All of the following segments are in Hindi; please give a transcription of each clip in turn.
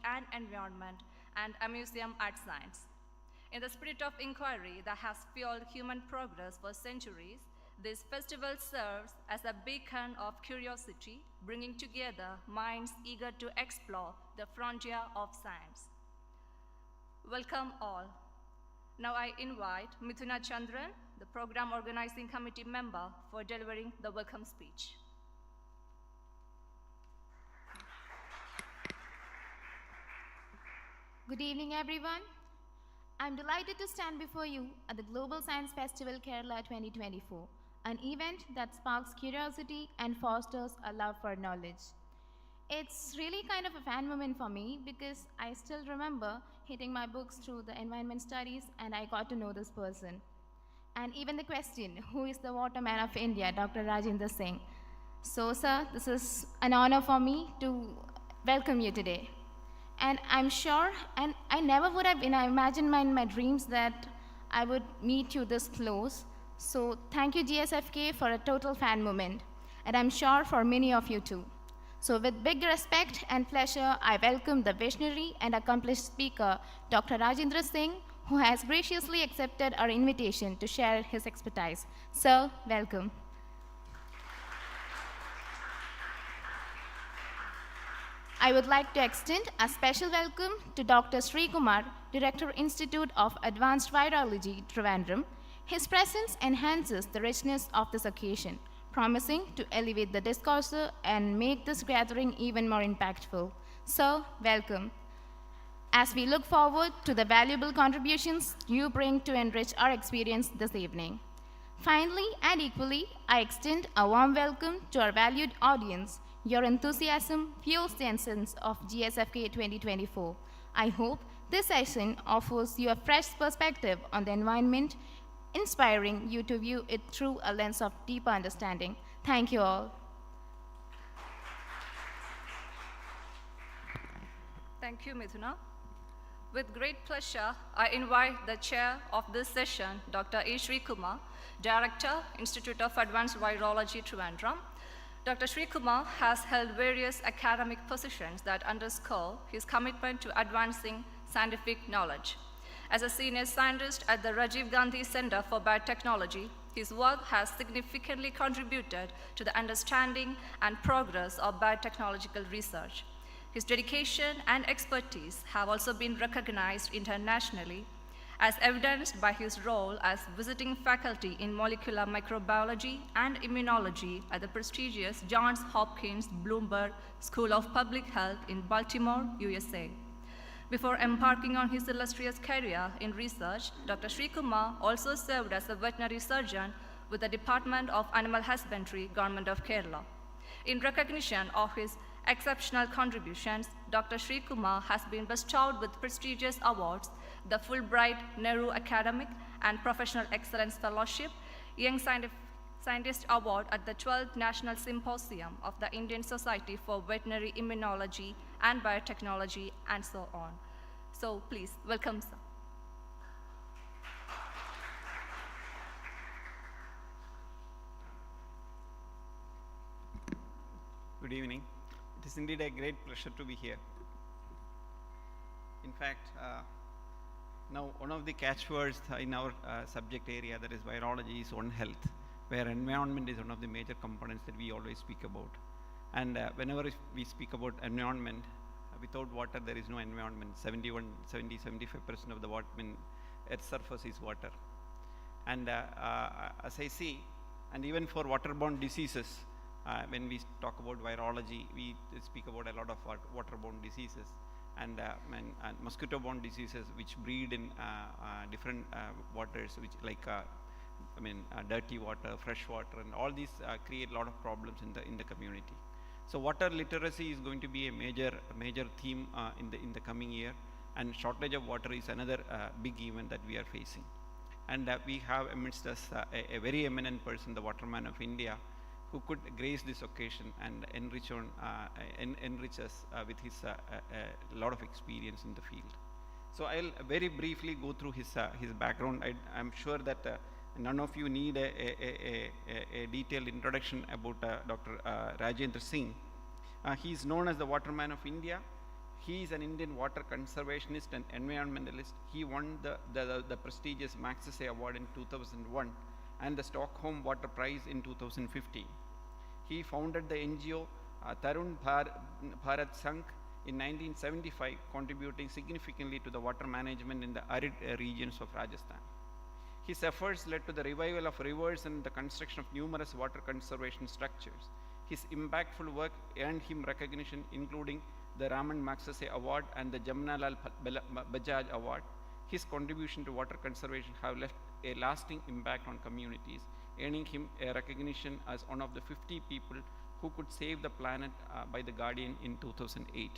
and environment, and a museum art science. In the spirit of inquiry that has fueled human progress for centuries, this festival serves as a beacon of curiosity, bringing together minds eager to explore the frontier of science. Welcome all. Now I invite Mithuna Chandran, the Program Organizing Committee member, for delivering the welcome speech. Good evening, everyone. I'm delighted to stand before you at the Global Science Festival Kerala 2024, an event that sparks curiosity and fosters a love for knowledge. It's really kind of a fan moment for me because I still remember hitting my books through the environment studies and I got to know this person. And even the question, who is the waterman of India, Dr. Rajendra Singh? So, sir, this is an honor for me to welcome you today. And I'm sure, and I never would have imagined in my dreams that I would meet you this close. So thank you, GSFK, for a total fan moment. And I'm sure for many of you too. So with big respect and pleasure, I welcome the visionary and accomplished speaker, Dr. Rajendra Singh, who has graciously accepted our invitation to share his expertise. Sir, welcome. I would like to extend a special welcome to Dr. Sri Kumar, Director, Institute of Advanced Virology, Trivandrum. His presence enhances the richness of this occasion, promising to elevate the discourse and make this gathering even more impactful. Sir, welcome. As we look forward to the valuable contributions you bring to enrich our experience this evening. Finally and equally, I extend a warm welcome to our valued audience. Your enthusiasm fuels the essence of GSFK 2024. I hope this session offers you a fresh perspective on the environment, inspiring you to view it through a lens of deeper understanding. Thank you all. Thank you, Mithuna. With great pleasure, I invite the chair of this session, Dr. A. Sri Kumar, Director, Institute of Advanced Virology, Trivandrum. Dr. Sri Kumar has held various academic positions that underscore his commitment to advancing scientific knowledge. As a senior scientist at the Rajiv Gandhi Center for Biotechnology, his work has significantly contributed to the understanding and progress of biotechnological research. His dedication and expertise have also been recognized internationally, as evidenced by his role as visiting faculty in molecular microbiology and immunology at the prestigious Johns Hopkins Bloomberg School of Public Health in Baltimore, USA. Before embarking on his illustrious career in research, Dr. Sri Kumar also served as a veterinary surgeon with the Department of Animal Husbandry, Government of Kerala. In recognition of his exceptional contributions, Dr. Sri Kumar has been bestowed with prestigious awards, the Fulbright Nehru Academic and Professional Excellence Fellowship, Young Scientist Award at the 12th National Symposium of the Indian Society for Veterinary Immunology and Biotechnology, and so on. So please, welcome, sir. Good evening. It is indeed a great pleasure to be here. In fact, now one of the catchwords in our subject area, that is virology, is One Health, where environment is one of the major components that we always speak about. And whenever we speak about environment, without water there is no environment. 75% of the water, Earth's surface is water. And as I see, and even for waterborne diseases, when we talk about virology, we speak about a lot of waterborne diseases and mosquito-borne diseases which breed in different waters, which like dirty water, fresh water, and all these create a lot of problems in the community. So water literacy is going to be a major theme in the coming year, and shortage of water is another big event that we are facing. And we have amidst us a very eminent person, the waterman of India, who could grace this occasion and enrich us with his lot of experience in the field. So I'll very briefly go through his background. I'm sure that none of you need a detailed introduction about Dr. Rajendra Singh. He is known as the Waterman of India. He is an Indian water conservationist and environmentalist. He won the prestigious Magsaysay Award in 2001 and the Stockholm Water Prize in 2015. He founded the NGO Tarun Bharat Sangh in 1975, contributing significantly to the water management in the arid regions of Rajasthan. His efforts led to the revival of rivers and the construction of numerous water conservation structures. His impactful work earned him recognition, including the Magsaysay Award and the Jamnalal Bajaj Award. His contribution to water conservation have left a lasting impact on communities, earning him a recognition as one of the 50 people who could save the planet by The Guardian in 2008.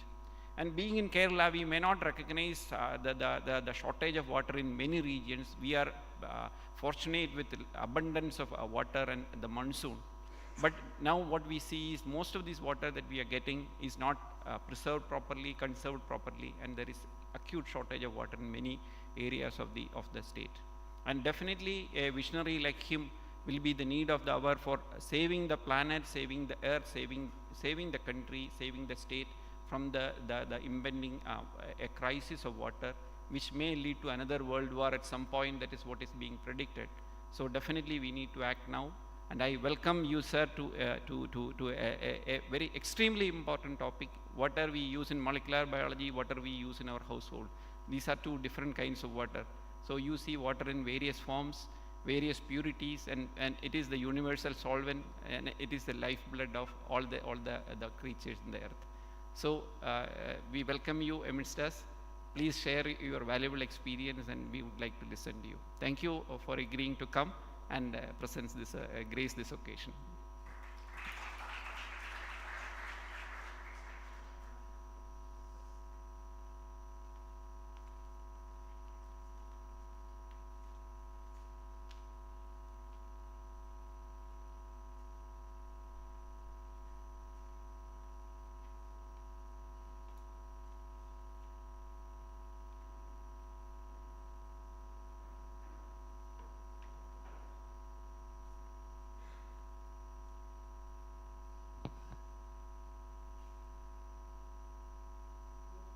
And being in Kerala, we may not recognize the shortage of water in many regions. We are fortunate with abundance of water and the monsoon. But now what we see is most of this water that we are getting is not preserved properly, conserved properly, and there is acute shortage of water in many areas of the state. And definitely a visionary like him will be the need of the hour for saving the planet, saving the earth, saving the country, saving the state from the impending a crisis of water, which may lead to another world war at some point. That is what is being predicted. So definitely we need to act now. And I welcome you, sir, to a very extremely important topic. Water we use in molecular biology, water we use in our household. These are two different kinds of water. So you see water in various forms, various purities, and it is the universal solvent, and it is the lifeblood of all the creatures in the earth. So we welcome you amidst us. Please share your valuable experience, and we would like to listen to you. Thank you for agreeing to come and grace this occasion.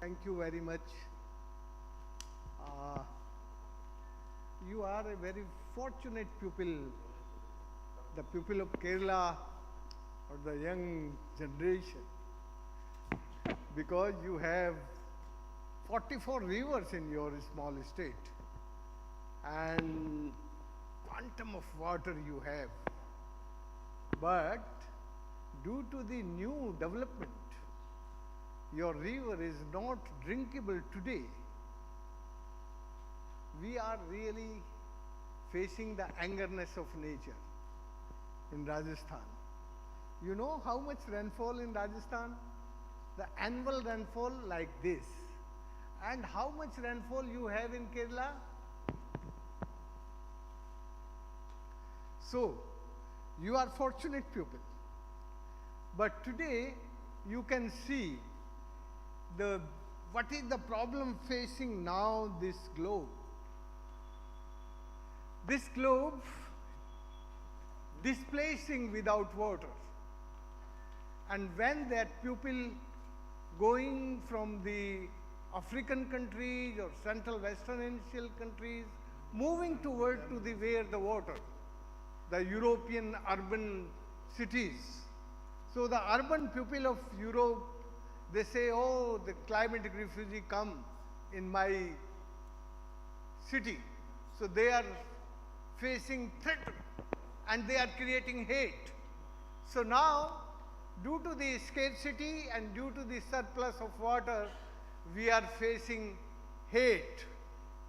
Thank you very much. You are a very fortunate pupil, the pupil of Kerala or the young generation, because you have 44 rivers in your small state and quantum of water you have. But due to the new development, your river is not drinkable today. We are really facing the angerness of nature in Rajasthan. You know how much rainfall in Rajasthan? The annual rainfall like this. And how much rainfall you have in Kerala? So, you are fortunate pupil. But today, you can see what is the problem facing now this globe. This globe displacing without water. And when that pupil going from the African countries or Central Western Asian countries, moving toward to the where the water, the European urban cities. So the urban pupil of Europe, they say, oh, the climatic refugee come in my city. So they are facing threat and they are creating hate. So now, due to the scarcity and due to the surplus of water, we are facing hate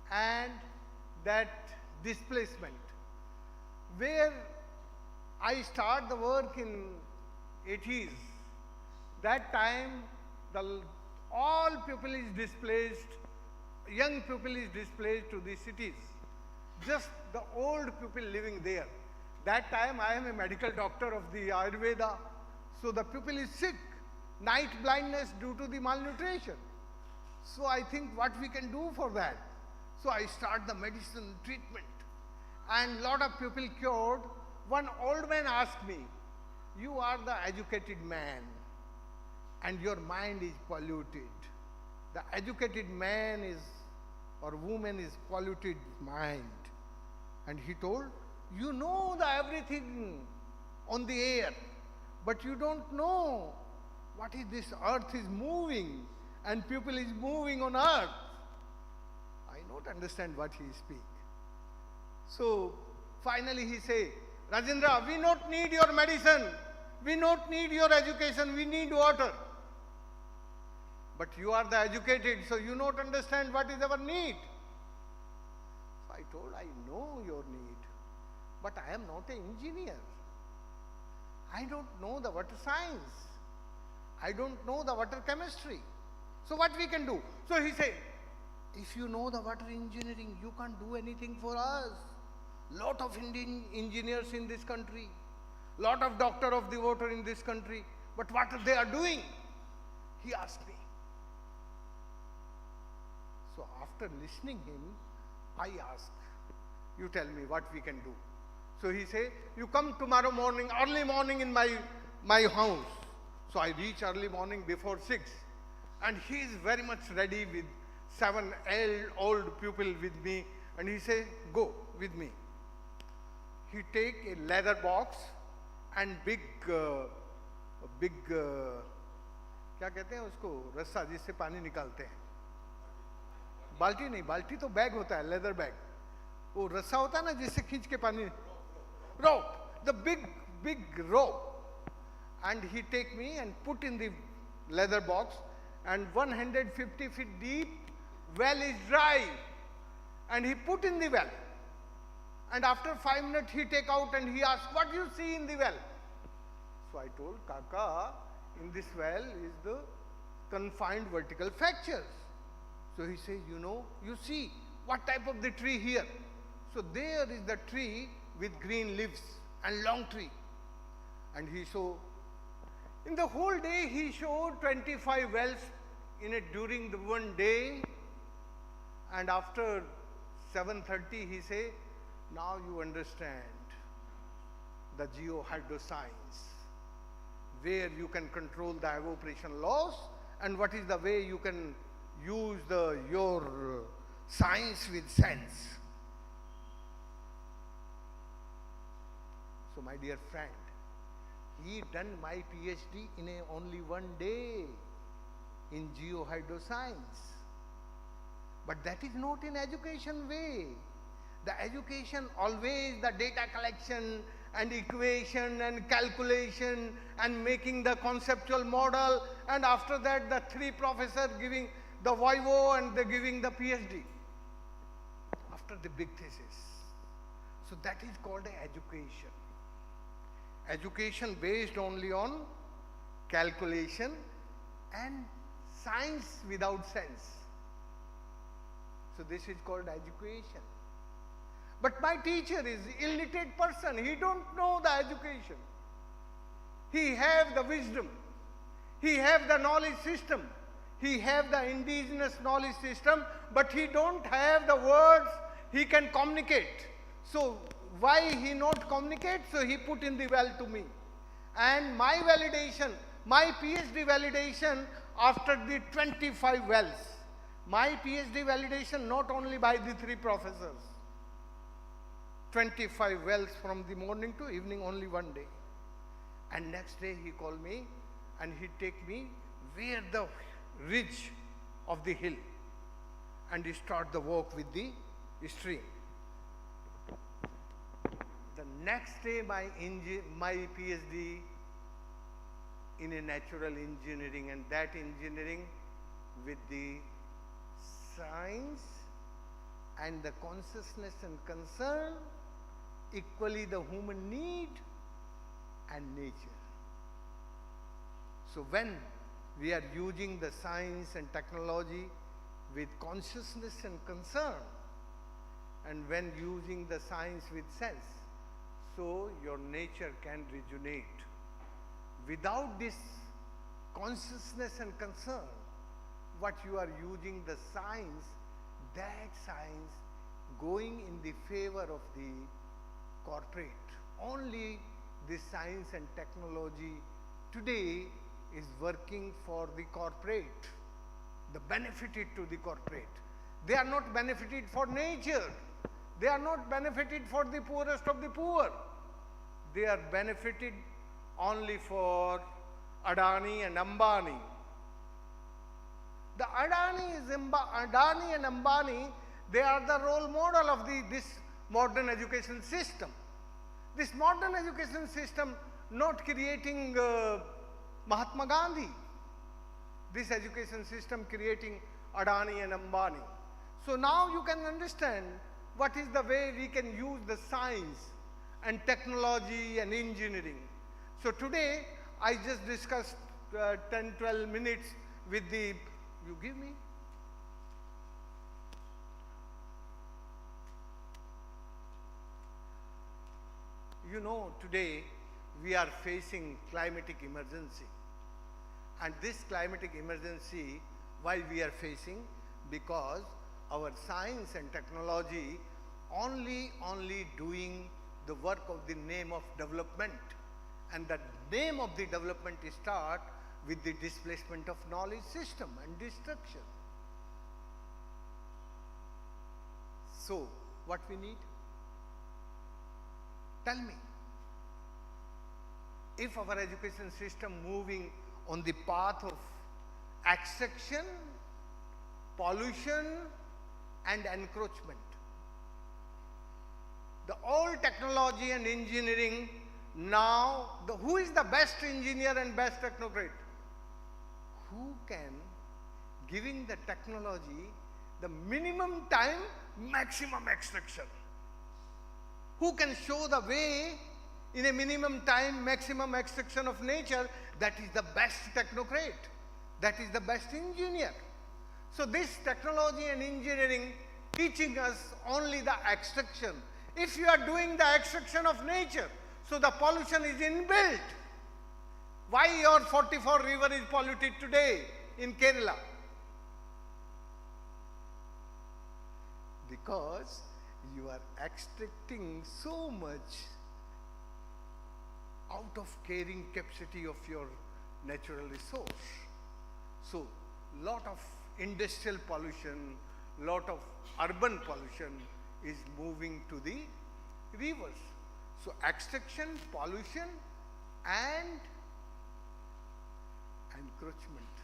and that displacement. Where I start the work in 80s, that time all people is displaced, young people is displaced to the cities. Just the old people living there. That time I am a medical doctor of the Ayurveda. So the people is sick, night blindness due to the malnutrition. So I think what we can do for that. So I start the medicine treatment and lot of people cured. One old man asked me, you are the educated man and your mind is polluted. The educated man is or woman is polluted mind. And he told, you know the everything on the air, but you don't know what is this earth is moving and people is moving on earth. I don't understand what he speak. So finally he say, Rajendra, we not need your medicine, we not need your education, we need water. But you are the educated, so you not understand what is our need. So I told, I know your need, but I am not an engineer. I don't know the water science. I don't know the water chemistry. So what we can do? So he said, if you know the water engineering, you can't do anything for us. Lot of Indian engineers in this country, lot of doctor of the water in this country, but what they are doing? He asked me. So after listening him, I asked, you tell me what we can do. So he said, you come tomorrow morning, early morning in my house. So I reach early morning before 6. And he is very much ready with 7 old people with me. And he said, go with me. He take a leather box and big, क्या कहते हैं उसको, रस्सा जिससे पानी निकालते हैं. बाल्टी नहीं, बाल्टी तो बैग होता है, लेदर बैग. वो रस्सा होता है ना जिससे खींच के पानी, rope, the big rope. And he take me and put in the leather box, and 150 feet deep well is dry, and he put in the well. And after 5 minutes he take out and he asked, what you see in the well? So I told, Kaka, in this well is the confined vertical fractures. So he says, you know, you see what type of the tree here? So there is the tree with green leaves and long tree. And he showed, in the whole day he showed 25 wells in it during the one day. And after 7:30 he say, now you understand the geohydroscience, where you can control the evaporation loss and what is the way you can use your science with sense. So my dear friend, he done my PhD in only one day in geohydroscience. But that is not in education way. The education always the data collection and equation and calculation and making the conceptual model, and after that the 3 professors giving the vivo and they giving the PhD after the big thesis. So that is called education. Education based only on calculation and science without sense. So this is called education. But my teacher is illiterate person. He don't know the education. He have the wisdom. He have the knowledge system. He have the indigenous knowledge system, but he don't have the words he can communicate. So why he not communicate? So he put in the well to me. And my validation, my PhD validation after the 25 wells. My PhD validation not only by the 3 professors. 25 wells from the morning to evening, only one day. And next day he called me and he take me where the ridge of the hill and he start the walk with the stream. The next day my PhD in a natural engineering, and that engineering with the science and the consciousness and concern, equally the human need and nature. So when we are using the science and technology with consciousness and concern, and when using the science with sense, so your nature can rejuvenate. Without this consciousness and concern, what you are using the science, that science going in the favor of the corporate. Only this science and technology today is working for the corporate. the benefited to the corporate. They are not benefited for nature. They are not benefited for the poorest of the poor. They are benefited only for Adani and Ambani. The Adani and Ambani, they are the role model of this modern education system. This modern education system not creating Mahatma Gandhi. This education system creating Adani and Ambani. So now you can understand what is the way we can use the science and technology and engineering. So today I just discussed 10-12 minutes with the, you give me? You know, today we are facing climatic emergency. And this climatic emergency, why we are facing? Because our science and technology only doing the work of the name of development. And the name of the development is start with the displacement of knowledge system and destruction. So, what we need? Tell me. If our education system moving on the path of extraction, pollution and encroachment. The old technology and engineering now, who is the best engineer and best technocrat? Who can, giving the technology, the minimum time, maximum extraction? Who can show the way in a minimum time, maximum extraction of nature? That is the best technocrat. That is the best engineer. So this technology and engineering teaching us only the extraction. If you are doing the extraction of nature, so the pollution is inbuilt. Why your 44 river is polluted today in Kerala? Because you are extracting so much out of carrying capacity of your natural resource. So, lot of industrial pollution, lot of urban pollution is moving to the rivers. So, extraction, pollution and encroachment.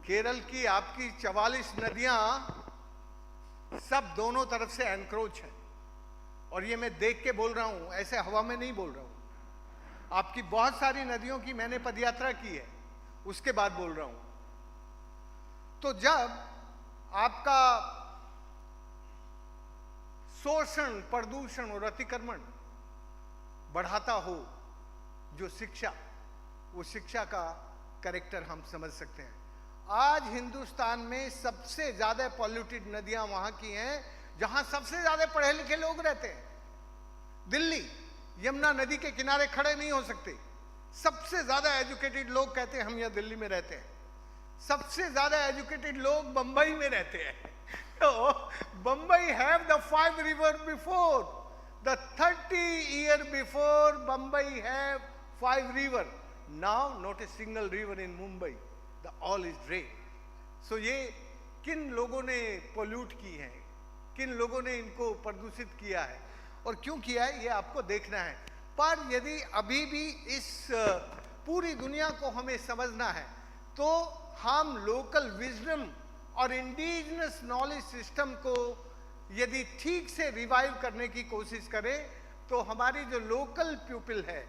Kerala की आपकी 44 नदियां सब दोनों तरफ से एनक्रोच हैं और ये मैं देख के बोल रहा हूं, ऐसे हवा में नहीं बोल रहा हूं। आपकी बहुत सारी नदियों की मैंने पदयात्रा की है, उसके बाद बोल रहा हूं। तो जब आपका शोषण, प्रदूषण और अतिक्रमण बढ़ाता हो जो शिक्षा, वो शिक्षा का कैरेक्टर हम समझ सकते हैं। आज हिंदुस्तान में सबसे ज्यादा पॉल्यूटेड नदियां वहां की हैं जहां सबसे ज्यादा पढ़े लिखे लोग रहते हैं। दिल्ली, यमुना नदी के किनारे खड़े नहीं हो सकते। सबसे ज्यादा एजुकेटेड लोग कहते हैं हम यहां दिल्ली में रहते हैं। सबसे ज्यादा एजुकेटेड लोग बंबई में रहते हैं। तो Bombay have the 5 river before the 30 years before Bombay have 5 river. Now not a single river in Mumbai. The all is red. So ये किन लोगों ने पोल्यूट की है, किन लोगों ने इनको प्रदूषित किया है और क्यों किया है, ये आपको देखना है। पर यदि अभी भी इस पूरी दुनिया को हमें समझना है तो हम लोकल विजडम और इंडिजिनस नॉलेज सिस्टम को यदि ठीक से रिवाइव करने की कोशिश करें तो हमारी जो लोकल पीपल है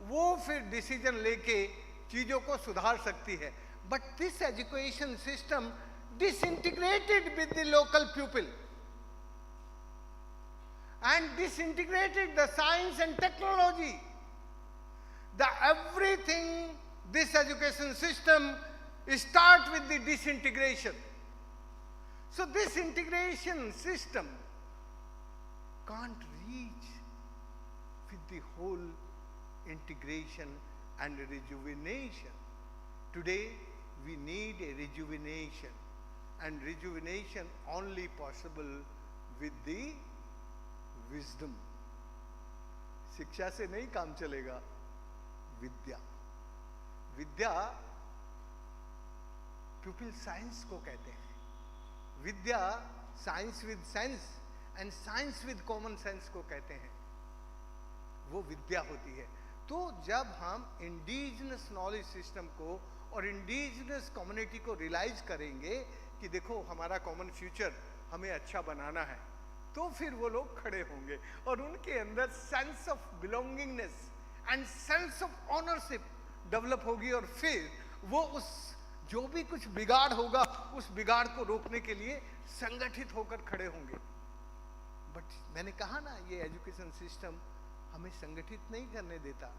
वो फिर डिसीजन लेके चीजों को सुधार सकती है। But this education system disintegrated with the local pupil and disintegrated the science and technology. The everything, this education system start with the disintegration. So this integration system can't reach with the whole integration and rejuvenation. Today we need a rejuvenation, and rejuvenation only possible with the wisdom. शिक्षा से नहीं काम चलेगा, विद्या। विद्या प्यूपिल साइंस को कहते हैं। विद्या science with sense and science with common sense को कहते हैं, वो विद्या होती है। तो जब हम इंडिजिनस नॉलेज सिस्टम को और इंडिजिनस कम्युनिटी को रियलाइज करेंगे कि देखो हमारा कॉमन फ्यूचर हमें अच्छा बनाना है, तो फिर वो लोग खड़े होंगे और उनके अंदर sense of belongingness and sense of ownership develop होगी, और फिर वो उस जो भी कुछ बिगाड़ होगा उस बिगाड़ को रोकने के लिए संगठित होकर खड़े होंगे। बट मैंने कहा ना, ये एजुकेशन सिस्टम हमें संगठित नहीं करने देता,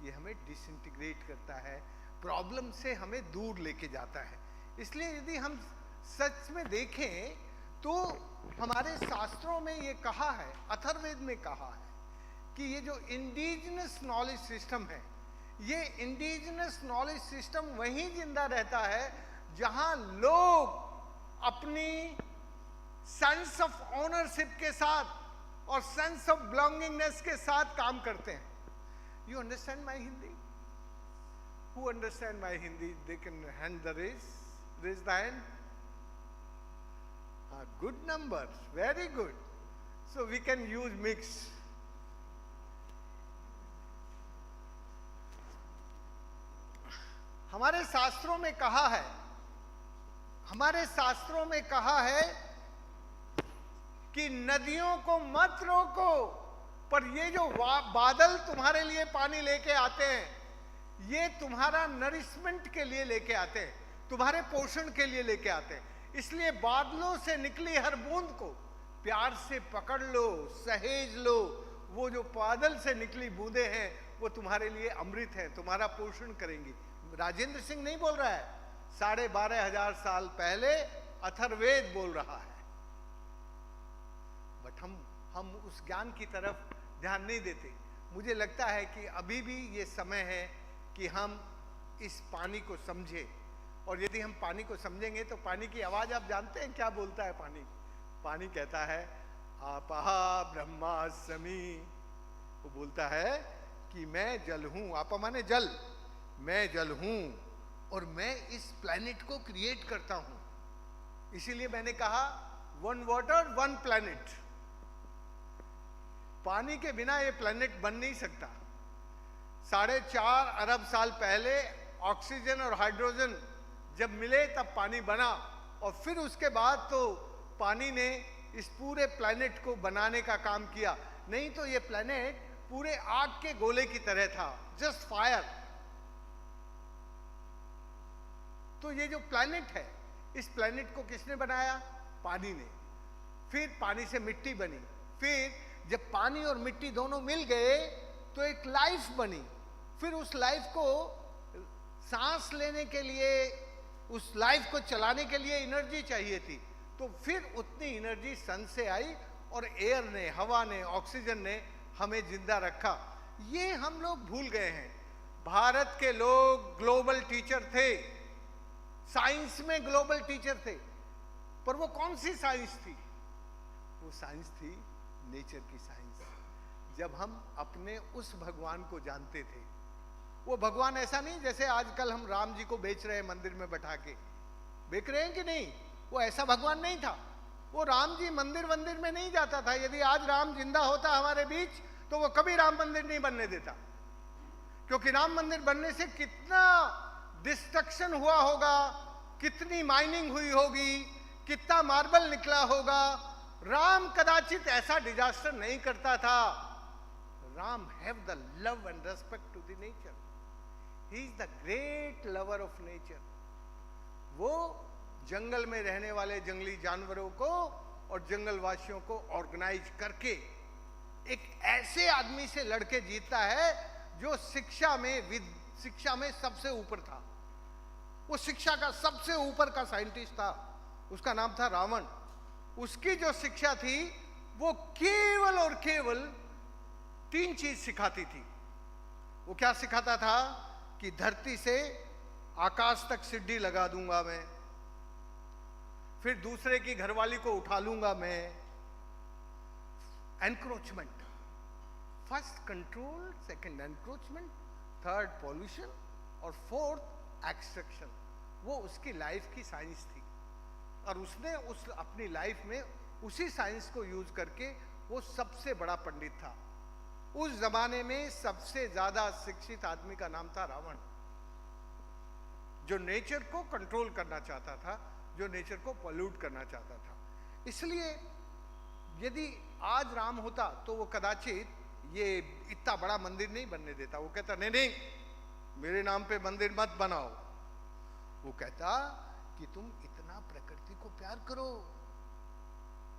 ये हमें डिसइंटीग्रेट करता है, प्रॉब्लम से हमें दूर लेके जाता है। इसलिए यदि हम सच में देखें तो हमारे शास्त्रों में ये कहा है, अथर्ववेद में कहा है कि ये जो इंडिजिनस नॉलेज सिस्टम है, ये इंडिजिनस नॉलेज सिस्टम वहीं जिंदा रहता है जहां लोग अपनी सेंस ऑफ ओनरशिप के साथ और सेंस ऑफ बिलोंगिंगनेस के साथ काम करते हैं। You understand my Hindi? Who understand my Hindi? They can raise the hand. Good number, very good. So we can use mix. हमारे शास्त्रों में कहा है, हमारे शास्त्रों में कहा है कि नदियों को मत रोको, पर ये जो बादल तुम्हारे लिए पानी लेके आते हैं, ये तुम्हारा नरिशमेंट के लिए लेके आते हैं, तुम्हारे पोषण के लिए लेके आते हैं। इसलिए बादलों से निकली हर बूंद को प्यार से पकड़ लो, सहेज लो। वो जो बादल से निकली बूंदें हैं वो तुम्हारे लिए अमृत है, तुम्हारा पोषण करेंगी। राजेंद्र सिंह नहीं बोल रहा है, 12,500 साल पहले अथर्ववेद बोल रहा है। बट हम उस ज्ञान की तरफ ध्यान नहीं देते। मुझे लगता है कि अभी भी ये समय है कि हम इस पानी को समझे, और यदि हम पानी को समझेंगे तो पानी की आवाज आप जानते हैं क्या बोलता है पानी? पानी कहता है आपहा ब्रह्मास्मि। वो बोलता है कि मैं जल हूं। आपा माने जल, मैं जल हूं और मैं इस प्लैनेट को क्रिएट करता हूं। इसीलिए मैंने कहा वन वाटर वन प्लैनेट। पानी के बिना ये प्लैनेट बन नहीं सकता। 4.5 अरब साल पहले ऑक्सीजन और हाइड्रोजन जब मिले तब पानी बना, और फिर उसके बाद तो पानी ने इस पूरे प्लैनेट को बनाने का काम किया। नहीं तो ये प्लैनेट पूरे आग के गोले की तरह था, जस्ट फायर। तो ये जो प्लैनेट है, इस प्लैनेट को किसने बनाया? पानी ने। फिर पानी से मिट्टी बनी, फिर जब पानी और मिट्टी दोनों मिल गए तो एक लाइफ बनी। फिर उस लाइफ को सांस लेने के लिए, उस लाइफ को चलाने के लिए एनर्जी चाहिए थी, तो फिर उतनी एनर्जी सन से आई और एयर ने, हवा ने, ऑक्सीजन ने हमें जिंदा रखा। ये हम लोग भूल गए हैं। भारत के लोग ग्लोबल टीचर थे, साइंस में ग्लोबल टीचर थे, पर वो कौन सी साइंस थी? वो साइंस थी नेचर की साइंस। जब हम अपने उस भगवान को जानते थे, वो भगवान ऐसा नहीं जैसे आजकल हम राम जी को बेच रहे हैं मंदिर में बैठा के, बेच रहे हैं कि नहीं? वो ऐसा भगवान नहीं था। वो राम जी मंदिर में नहीं जाता था। यदि आज राम जिंदा होता हमारे बीच तो वो कभी राम मंदिर नहीं बनने देता, क्योंकि राम मंदिर बनने से कितना डिस्ट्रक्शन हुआ होगा, कितनी माइनिंग हुई होगी, कितना मार्बल निकला होगा। राम कदाचित ऐसा डिजास्टर नहीं करता था। Ram have the love and respect to the nature. He is the great lover of nature. वो जंगल में रहने वाले जंगली जानवरों को और जंगलवासियों को ऑर्गेनाइज करके एक ऐसे आदमी से लड़के जीतता है जो शिक्षा में सबसे ऊपर था। वो शिक्षा का सबसे ऊपर का साइंटिस्ट था, उसका नाम था रावण। उसकी जो शिक्षा थी वो केवल और केवल 3 चीज सिखाती थी। वो क्या सिखाता था कि धरती से आकाश तक सीढ़ी लगा दूंगा मैं, फिर दूसरे की घरवाली को उठा लूंगा मैं। Encroachment, first control, second encroachment, third pollution और फोर्थ एक्सट्रैक्शन। वो उसकी लाइफ की साइंस थी, और उसने उस अपनी लाइफ में उसी साइंस को यूज करके वो सबसे बड़ा पंडित था। उस जमाने में सबसे ज्यादा शिक्षित आदमी का नाम था रावण, जो नेचर को कंट्रोल करना चाहता था, जो नेचर को पॉल्यूट करना चाहता था। इसलिए यदि आज राम होता तो वो कदाचित ये इतना बड़ा मंदिर नहीं बनने देता। वो कहता नहीं नहीं, मेरे नाम पे मंदिर मत बनाओ। वो कहता कि तुम इतना प्रकृति को प्यार करो,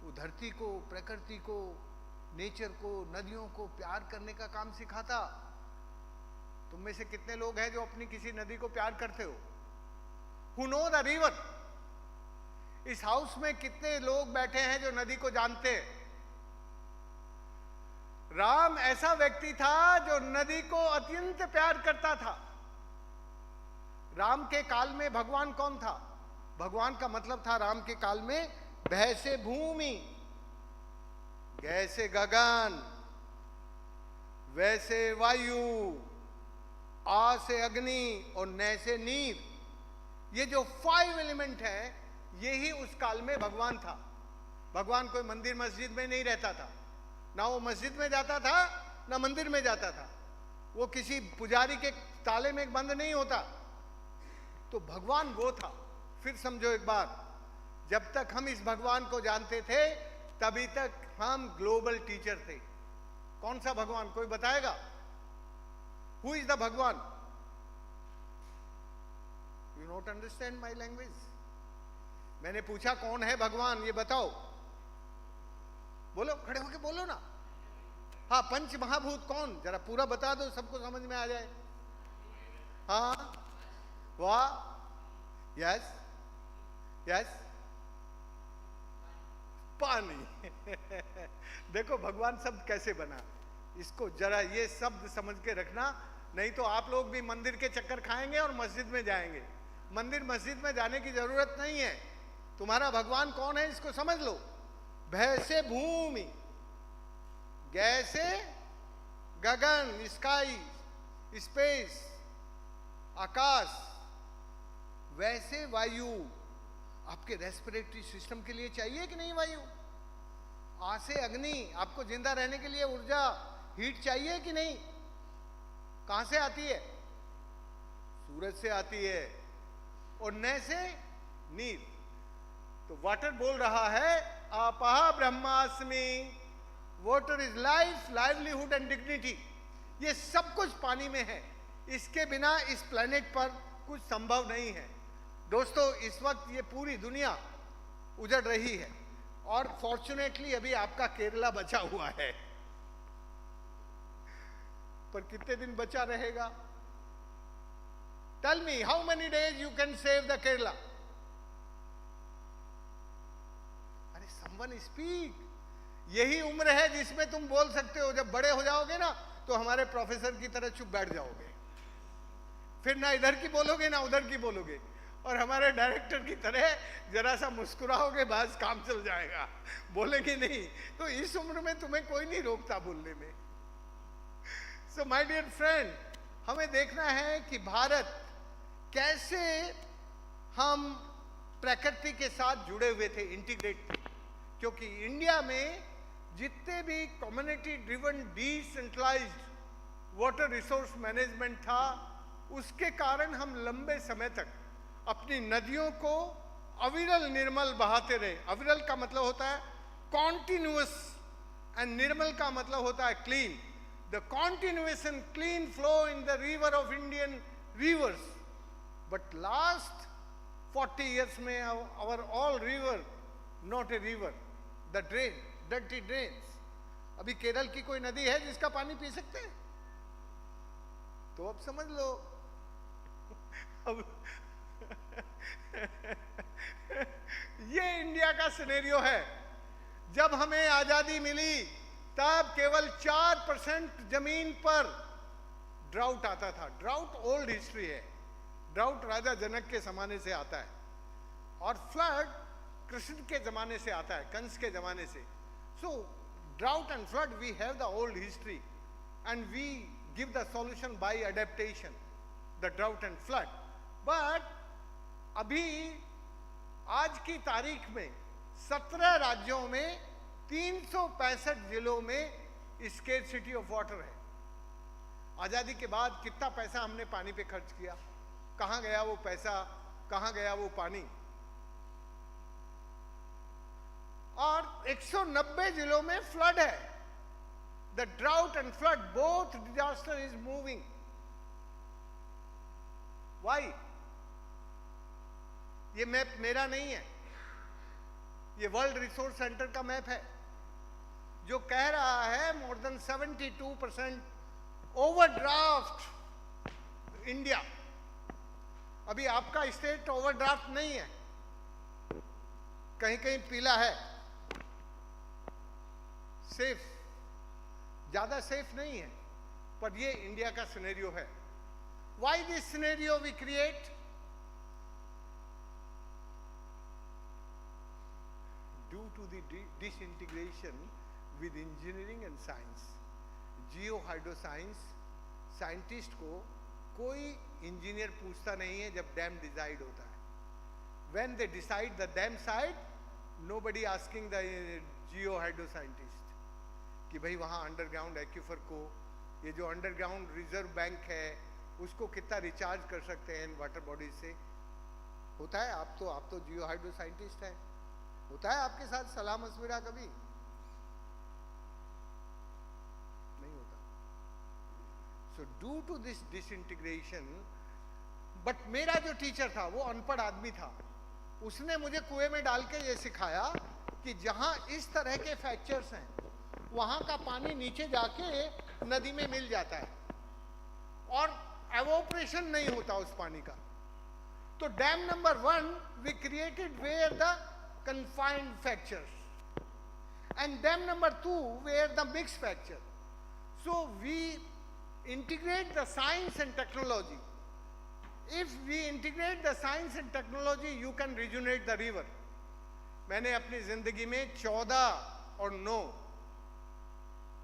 वो धरती को, प्रकृति को, नेचर को, नदियों को प्यार करने का काम सिखाता। तुम में से कितने लोग हैं जो अपनी किसी नदी को प्यार करते हो? Who know the river? इस हाउस में कितने लोग बैठे हैं जो नदी को जानते हैं? राम ऐसा व्यक्ति था जो नदी को अत्यंत प्यार करता था। राम के काल में भगवान कौन था? भगवान का मतलब था राम के काल में भय से भूमि, गैसे गगन, वैसे वायु, आ से अग्नि और नै से नीर। ये जो 5 एलिमेंट है, यही उस काल में भगवान था। भगवान कोई मंदिर मस्जिद में नहीं रहता था, ना वो मस्जिद में जाता था ना मंदिर में जाता था। वो किसी पुजारी के ताले में बंद नहीं होता। तो भगवान वो था। फिर समझो एक बार, जब तक हम इस भगवान को जानते थे तभी तक हम ग्लोबल टीचर थे। कौन सा भगवान, कोई बताएगा? हु इज द भगवान? You not understand my language? मैंने पूछा कौन है भगवान, ये बताओ। बोलो, खड़े होके बोलो ना। हाँ, पंच महाभूत कौन? जरा पूरा बता दो, सबको समझ में आ जाए। हाँ, वाह, यस यस, पानी। देखो भगवान शब्द कैसे बना, इसको जरा ये शब्द समझ के रखना, नहीं तो आप लोग भी मंदिर के चक्कर खाएंगे और मस्जिद में जाएंगे। मंदिर मस्जिद में जाने की जरूरत नहीं है। तुम्हारा भगवान कौन है इसको समझ लो। भय से भूमि, गैसे गगन, स्काई, स्पेस, आकाश, वैसे वायु। आपके रेस्पिरेटरी सिस्टम के लिए चाहिए कि नहीं वायु? आ से अग्नि, आपको जिंदा रहने के लिए ऊर्जा, हीट चाहिए कि नहीं? कहां से आती है? सूरज से आती है। और नै से नीर। तो वाटर बोल रहा है आपहा ब्रह्मास्मि, water is life, livelihood and dignity. ये सब कुछ पानी में है। इसके बिना इस प्लेनेट पर कुछ संभव नहीं है। दोस्तों, इस वक्त ये पूरी दुनिया उजड़ रही है, और फॉर्चुनेटली अभी आपका केरला बचा हुआ है। पर कितने दिन बचा रहेगा? Tell me, how many days you can save the Kerala? अरे समवन स्पीक। यही उम्र है जिसमें तुम बोल सकते हो। जब बड़े हो जाओगे ना तो हमारे प्रोफेसर की तरह चुप बैठ जाओगे, फिर ना इधर की बोलोगे ना उधर की बोलोगे, और हमारे डायरेक्टर की तरह जरा सा मुस्कुराओगे, बस काम चल जाएगा, बोलेंगे नहीं। तो इस उम्र में तुम्हें कोई नहीं रोकता बोलने में। सो माय डियर फ्रेंड, हमें देखना है कि भारत कैसे हम प्रकृति के साथ जुड़े हुए थे, इंटीग्रेट थे। क्योंकि इंडिया में जितने भी community driven decentralised water resource management था, उसके कारण हम लंबे समय तक अपनी नदियों को अविरल निर्मल बहाते रहे। अविरल का मतलब होता है कॉन्टिन्यूअस, एंड निर्मल का मतलब होता है clean. The continuous and clean flow in the river of Indian reverse. But last 40 years में our all river not a river, the drain, dirty drains। अभी केरल की कोई नदी है जिसका पानी पी सकते हैं? तो अब समझ लो। अब ये इंडिया का सिनेरियो है। जब हमें आजादी मिली तब केवल 4% जमीन पर ड्राउट आता था। ड्राउट ओल्ड हिस्ट्री है। ड्राउट राजा जनक के जमाने से आता है, और फ्लड कृष्ण के जमाने से आता है, कंस के जमाने से। So drought and flood, we have the old history and we give the solution by adaptation, the drought and flood. But अभी आज की तारीख में 17 राज्यों में 365 जिलों में स्केर्सिटी ऑफ वाटर है। आजादी के बाद कितना पैसा हमने पानी पे खर्च किया, कहां गया वो पैसा, कहां गया वो पानी। और 190 जिलों में फ्लड है। The drought and flood both disaster is moving. Why? ये मैप मेरा नहीं है, ये वर्ल्ड रिसोर्स सेंटर का मैप है जो कह रहा है मोर देन 72% ओवरड्राफ्ट इंडिया। अभी आपका स्टेट ओवरड्राफ्ट नहीं है, कहीं कहीं पीला है, सेफ, ज्यादा सेफ नहीं है, पर ये इंडिया का सिनेरियो है। Why this scenario we create? Due to the disintegration with engineering and science, geo hydro science scientist को कोई इंजीनियर पूछता नहीं है जब डैम डिसाइड होता है। When they decide the dam site, nobody asking the Jio hydro scientist कि भाई वहाँ अंडरग्राउंड एक्यूफर को, ये जो अंडरग्राउंड रिजर्व बैंक है उसको कितना रिचार्ज कर सकते हैं इन वाटर बॉडीज से। होता है? आप तो जियो हाइड्रो साइंटिस्ट हैं, होता है आपके साथ सलाह मशविरा कभी? नहीं होता। So due to this disintegration, but मेरा जो टीचर था वो अनपढ़ आदमी था, उसने मुझे कुएं में डाल के ये सिखाया कि जहां इस तरह के फ्रैक्चर्स हैं वहां का पानी नीचे जाके नदी में मिल जाता है और एवोपरेशन नहीं होता उस पानी का। तो dam number 1 we created where the confined fractures, and dam number 2 where the mixed fracture. So we integrate the science and technology. If we integrate the science and technology, you can rejuvenate the river. मैंने अपनी जिंदगी में 14 और 9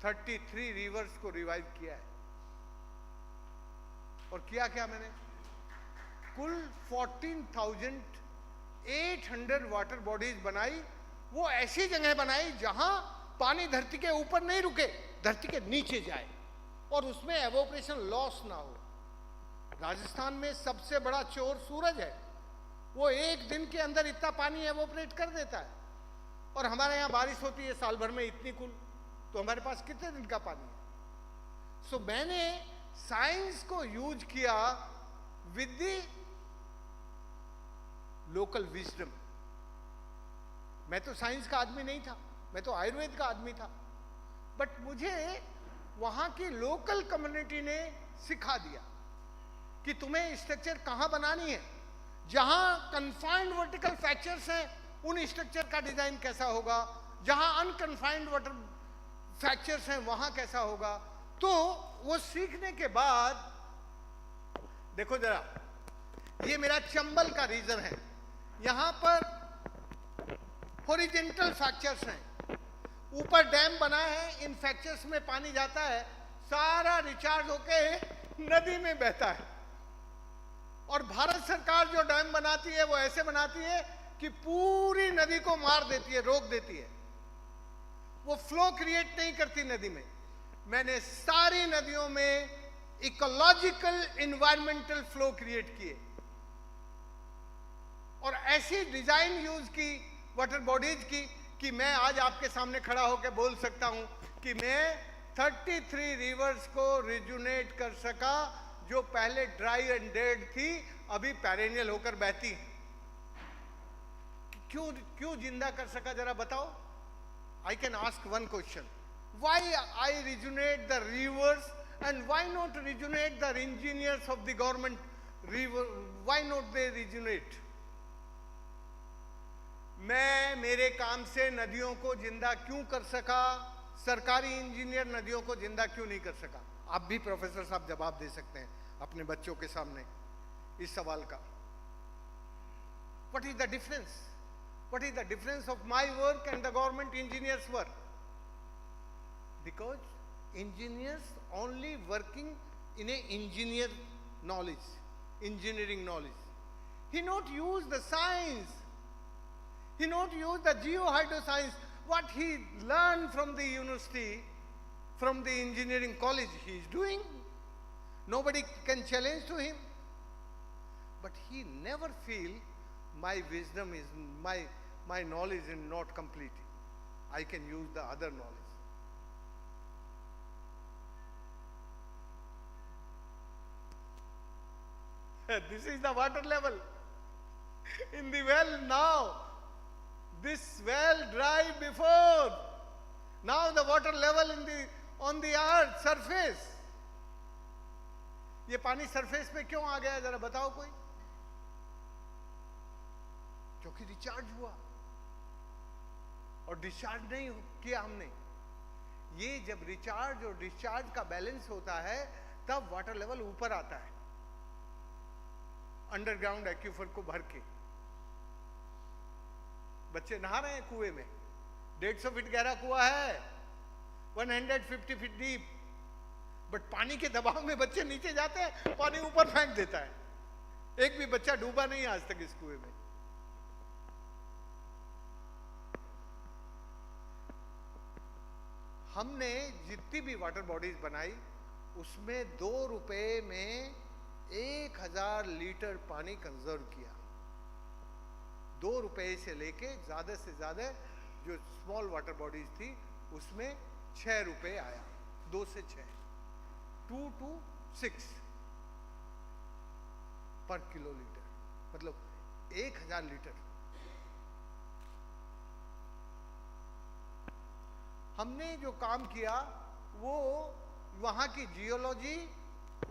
33 रिवर्स को रिवाइव किया है। और किया क्या मैंने? कुल 14,800 वाटर बॉडीज बनाई। वो ऐसी जगह बनाई जहां पानी धरती के ऊपर नहीं रुके, धरती के नीचे जाए और उसमें एवोपरेशन लॉस ना हो। राजस्थान में सबसे बड़ा चोर सूरज है, वो एक दिन के अंदर इतना पानी एवोपरेट कर देता है। और हमारे यहाँ बारिश होती है साल भर में इतनी कुल, तो हमारे पास कितने दिन का पानी है? सो मैंने साइंस को यूज किया विद द लोकल विजडम। मैं तो साइंस का आदमी नहीं था, मैं तो आयुर्वेद का आदमी था, बट मुझे वहां की लोकल कम्युनिटी ने सिखा दिया कि तुम्हें स्ट्रक्चर कहां बनानी है, जहां कन्फाइंड वर्टिकल फ्रैक्चर्स हैं उन स्ट्रक्चर का डिजाइन कैसा होगा, जहां अनकन्फाइंड वाटर फ्रैक्चर्स हैं वहां कैसा होगा। तो वो सीखने के बाद देखो जरा, ये मेरा चंबल का रीजन है, यहां पर हॉरिजॉन्टल फ्रैक्चर्स हैं, ऊपर डैम बना है, इन फ्रैक्चर्स में पानी जाता है, सारा रिचार्ज होके नदी में बहता है। और भारत सरकार जो डैम बनाती है वो ऐसे बनाती है कि पूरी नदी को मार देती है, रोक देती है, वो फ्लो क्रिएट नहीं करती नदी में। मैंने सारी नदियों में इकोलॉजिकल एनवायरमेंटल फ्लो क्रिएट किए और ऐसी डिजाइन यूज की वाटर बॉडीज की कि मैं आज आपके सामने खड़ा होकर बोल सकता हूं कि मैं 33 रिवर्स को रिजुनेट कर सका जो पहले ड्राई एंड डेड थी, अभी पेरेनियल होकर बहती हैं। क्यों जिंदा कर सका जरा बताओ? I can ask one question, why I rejuvenate the reverse and why not rejuvenate the engineers of the government river? Why not they rejuvenate? मैं मेरे काम से नदियों को जिंदा क्यों कर सका, सरकारी इंजीनियर नदियों को जिंदा क्यों नहीं कर सका? आप भी प्रोफेसर साहब जवाब दे सकते हैं अपने बच्चों के सामने इस सवाल का। What is the difference? What is the difference of my work and the government engineers' work? Because engineers only working in a engineering knowledge. He not use the science. He not use the geohydroscience. What he learned from the university, from the engineering college, he is doing. Nobody can challenge to him. But he never feel my wisdom is, my knowledge is not complete. I can use the other knowledge. This is the water level in the well now. This well dry before. Now the water level on the earth surface. ये पानी सरफेस पे क्यों आ गया जरा बताओ कोई? क्योंकि रिचार्ज हुआ और डिस्चार्ज नहीं किया हमने. ये जब रिचार्ज और डिस्चार्ज का बैलेंस होता है तब वाटर लेवल ऊपर आता है अंडरग्राउंड एक्यूफर को भर के. बच्चे नहा रहे हैं कुएं में. 150 फीट गहरा कुआं है, 150 फीट डीप. बट पानी के दबाव में बच्चे नीचे जाते हैं, पानी ऊपर फेंक देता है. एक भी बच्चा डूबा नहीं आज तक इस कुएं में. हमने जितनी भी वाटर बॉडीज बनाई उसमें 2 रुपए में 1000 लीटर पानी कंजर्व किया. 2 रुपए से लेके ज्यादा से ज्यादा जो स्मॉल वाटर बॉडीज थी उसमें 6 रुपए आया. 2 से 6, 2 to 6 पर किलोलीटर, मतलब 1000 लीटर. हमने जो काम किया वो वहां की जियोलॉजी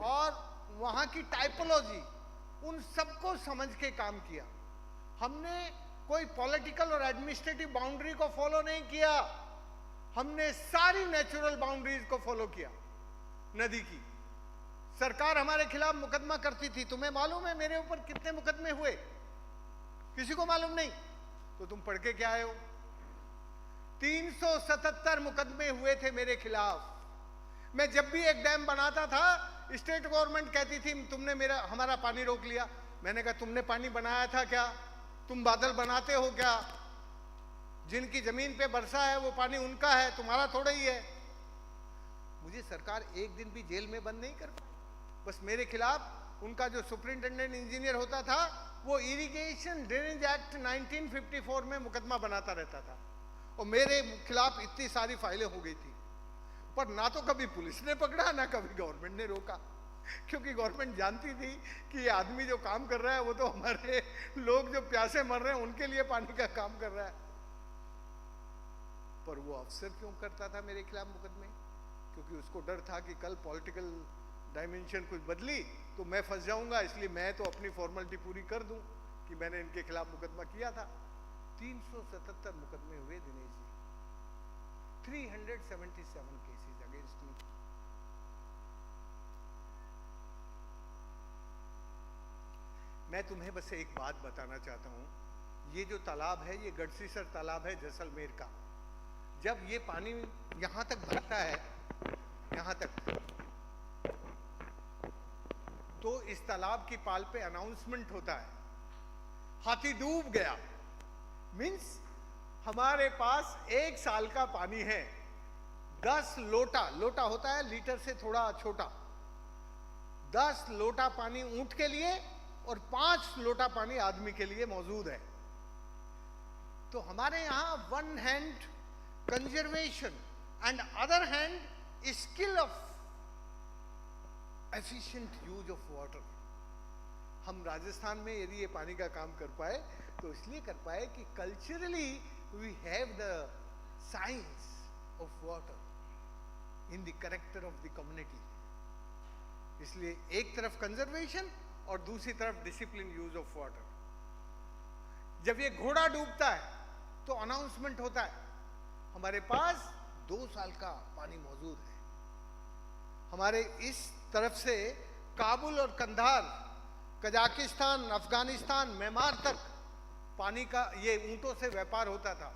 और वहां की टाइपोलॉजी उन सबको समझ के काम किया. हमने कोई पॉलिटिकल और एडमिनिस्ट्रेटिव बाउंड्री को फॉलो नहीं किया. हमने सारी नेचुरल बाउंड्रीज को फॉलो किया. नदी की सरकार हमारे खिलाफ मुकदमा करती थी. तुम्हें मालूम है मेरे ऊपर कितने मुकदमे हुए? किसी को मालूम नहीं. तो तुम पढ़ के क्या आए हो? 377 मुकदमे हुए थे मेरे खिलाफ. मैं जब भी एक डैम बनाता था स्टेट गवर्नमेंट कहती थी तुमने हमारा पानी रोक लिया. मैंने कहा तुमने पानी बनाया था क्या? तुम बादल बनाते हो क्या? जिनकी जमीन पे बरसा है वो पानी उनका है, तुम्हारा थोड़ा ही है. मुझे सरकार एक दिन भी जेल में बंद नहीं कर पाई. बस मेरे खिलाफ उनका जो सुपरिंटेंडेंट इंजीनियर होता था वो इरिगेशन ड्रेनेज एक्ट 1954 में मुकदमा बनाता रहता था और मेरे खिलाफ इतनी सारी फाइलें हो गई थी. पर ना तो कभी पुलिस ने पकड़ा ना कभी गवर्नमेंट ने रोका, क्योंकि गवर्नमेंट जानती थी कि ये आदमी जो काम कर रहा है वो तो हमारे लोग जो प्यासे मर रहे हैं उनके लिए पानी का काम कर रहा है. पर वो अफसर क्यों करता था मेरे खिलाफ मुकदमे? क्योंकि उसको डर था कि कल पॉलिटिकल डायमेंशन कुछ बदली तो मैं फंस जाऊंगा, इसलिए मैं तो अपनी फॉर्मेलिटी पूरी कर दूं कि मैंने इनके खिलाफ मुकदमा किया था. 377 मुकदमे हुए Dinesh ji. 377 cases against me. मैं तुम्हें बस एक बात बताना चाहता हूं. ये जो तालाब है ये गढ़सीसर तालाब है जैसलमेर का. जब ये पानी यहां तक भरता है, यहां तक, तो इस तालाब की पाल पे अनाउंसमेंट होता है हाथी डूब गया. मीन्स हमारे पास 1 साल का पानी है. 10 लोटा, लोटा होता है लीटर से थोड़ा छोटा, 10 लोटा पानी ऊंट के लिए और 5 लोटा पानी आदमी के लिए मौजूद है. तो हमारे यहां one hand conservation and other hand skill of efficient use of water. हम राजस्थान में यदि ये पानी का काम कर पाए तो इसलिए कर पाए कि culturally we have the science of water in the character of the community. इसलिए एक तरफ कंजर्वेशन और दूसरी तरफ डिसिप्लिन यूज ऑफ वाटर. जब ये घोड़ा डूबता है तो अनाउंसमेंट होता है हमारे पास 2 साल का पानी मौजूद है. हमारे इस तरफ से काबुल और कंधार, कजाकिस्तान, अफगानिस्तान, म्यांमार तक पानी का ये ऊंटों से व्यापार होता था.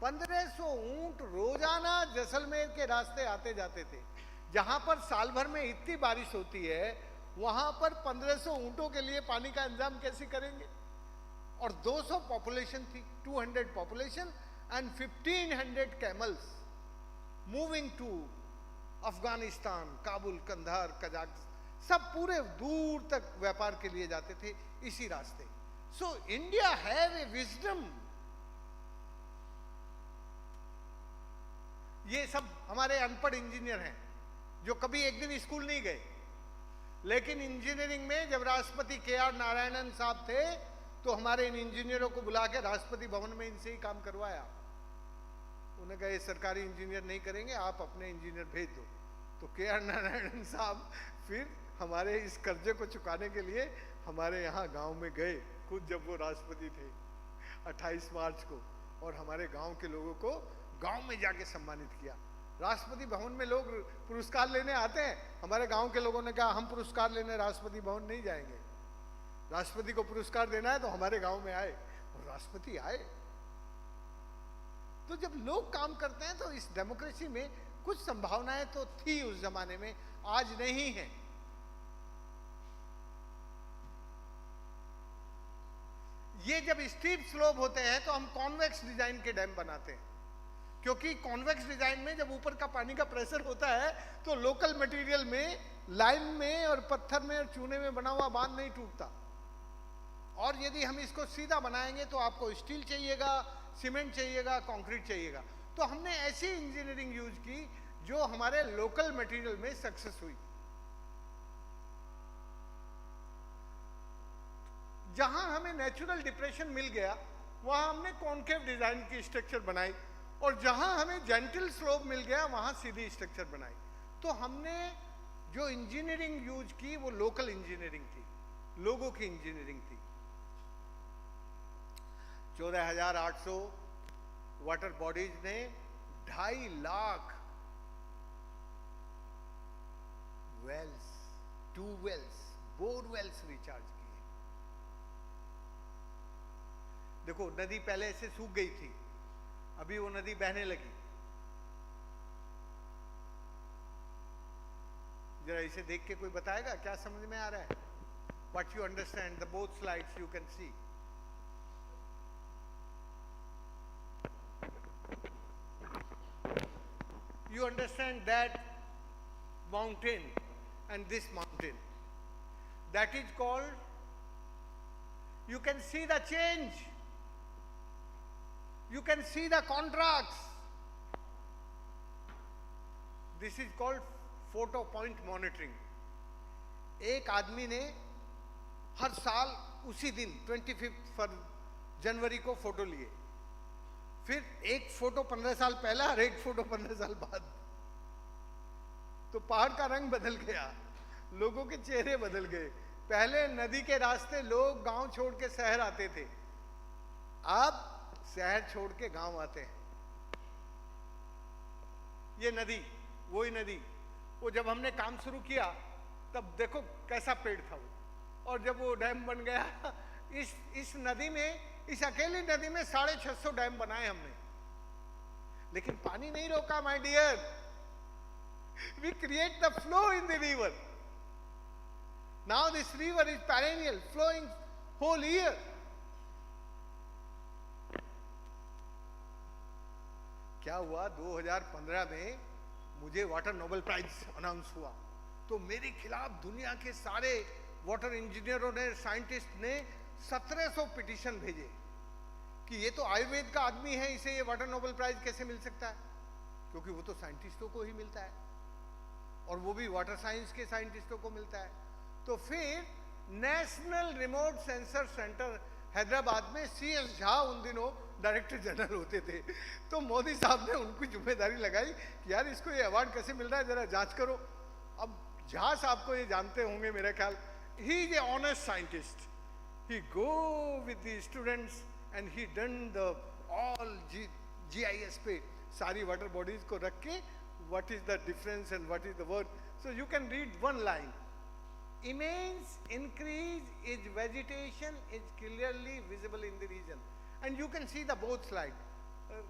1500 ऊंट रोजाना जैसलमेर के रास्ते आते जाते थे. जहां पर साल भर में इतनी बारिश होती है वहां पर 1500 ऊंटों के लिए पानी का इंतजाम कैसे करेंगे? और 200 पॉपुलेशन थी, 200 population and 1500 camels moving to Afghanistan, Kabul, Kandahar, Kazakhstan, सब पूरे दूर तक व्यापार के लिए जाते थे इसी रास्ते। So India have a wisdom. ये सब हमारे अनपढ़ इंजीनियर हैं जो कभी एक दिन स्कूल नहीं गए, लेकिन इंजीनियरिंग में जब राष्ट्रपति के.आर. नारायणन साहब थे तो हमारे इन इंजीनियरों को बुला के राष्ट्रपति भवन में इनसे ही काम करवाया। उन्होंने कहा ये सरकारी इंजीनियर नहीं करेंगे, आप अपने इंजीनियर भेज दो। तो के.आर. नारायणन साहब फिर हमारे इस कर्जे को चुकाने के लिए हमारे यहाँ गांव में गए, खुद जब वो राष्ट्रपति थे 28 मार्च को, और हमारे गांव के लोगों को गांव में जाके सम्मानित किया। राष्ट्रपति भवन में लोग पुरस्कार लेने आते हैं, हमारे गांव के लोगों ने कहा हम पुरस्कार लेने राष्ट्रपति भवन नहीं जाएंगे, राष्ट्रपति को पुरस्कार देना है तो हमारे गांव में आए, और राष्ट्रपति आए। तो जब लोग काम करते हैं तो इस डेमोक्रेसी में कुछ संभावनाएं तो थी उस जमाने में, आज नहीं है। ये जब स्टीप स्लोप होते हैं तो हम कॉन्वेक्स डिजाइन के डैम बनाते हैं, क्योंकि कॉन्वेक्स डिजाइन में जब ऊपर का पानी का प्रेशर होता है तो लोकल मटेरियल में, लाइम में और पत्थर में और चूने में बना हुआ बांध नहीं टूटता। और यदि हम इसको सीधा बनाएंगे तो आपको स्टील चाहिएगा, सीमेंट चाहिएगा, कंक्रीट चाहिएगा। तो हमने ऐसी इंजीनियरिंग यूज की जो हमारे लोकल मटेरियल में सक्सेस हुई। जहां हमें नेचुरल डिप्रेशन मिल गया वहां हमने कॉन्केव डिजाइन की स्ट्रक्चर बनाई, और जहां हमें जेंटल स्लोप मिल गया वहां सीधी स्ट्रक्चर बनाई। तो हमने जो इंजीनियरिंग यूज की वो लोकल इंजीनियरिंग थी, लोगों की इंजीनियरिंग थी। 14,800 वाटर बॉडीज ने 2.5 lakh wells, tube wells, borewells recharge किए। देखो नदी पहले ऐसे सूख गई थी, अभी वो नदी बहने लगी। जरा इसे देख के कोई बताएगा क्या समझ में आ रहा है? What you understand, the both slides you can see. You understand that mountain and this mountain. That is called, you can see the change. You can see the contrast. This is called photo point monitoring. एक आदमी ने हर साल उसी दिन 25 जनवरी को फोटो लिए, फिर एक फोटो 15 साल पहला और एक फोटो 15 साल बाद। तो पहाड़ का रंग बदल गया, लोगों के चेहरे बदल गए। पहले नदी के रास्ते लोग गांव छोड़ के शहर आते थे, अब शहर छोड़ के गांव आते हैं। ये नदी, वही नदी, वो जब हमने काम शुरू किया तब देखो कैसा पेड़ था वो, और जब वो डैम बन गया, इस नदी में, इस अकेली नदी में 650 डैम बनाए हमने, लेकिन पानी नहीं रोका my dear. We create the flow in the river. Now this river is perennial, flowing whole year. क्या हुआ 2015 में मुझे वाटर नोबेल प्राइज अनाउंस हुआ, तो मेरे खिलाफ दुनिया के सारे वाटर इंजीनियरों ने, साइंटिस्ट ने 1700 पिटीशन भेजे कि ये तो आयुर्वेद का आदमी है, इसे ये वाटर नोबेल प्राइज कैसे मिल सकता है, क्योंकि वो तो साइंटिस्टों को ही मिलता है, और वो भी वाटर साइंस के साइंटिस्टों को मिलता है। तो फिर national remote sensor centre Hyderabad में CS झा उन दिनों डायरेक्टर जनरल होते थे, तो मोदी साहब ने उनको जिम्मेदारी लगाई कि यार इसको ये अवार्ड कैसे मिल रहा है, जरा जांच करो। अब झा साहब को ये जानते होंगे मेरे ख्याल, he is a honest scientist, he go with the students and he done the all GIS पे सारी वाटर बॉडीज को रख के what is the difference and what is the word. So you can read one line, immense increase is vegetation is clearly visible in the region, and you can see the both slide.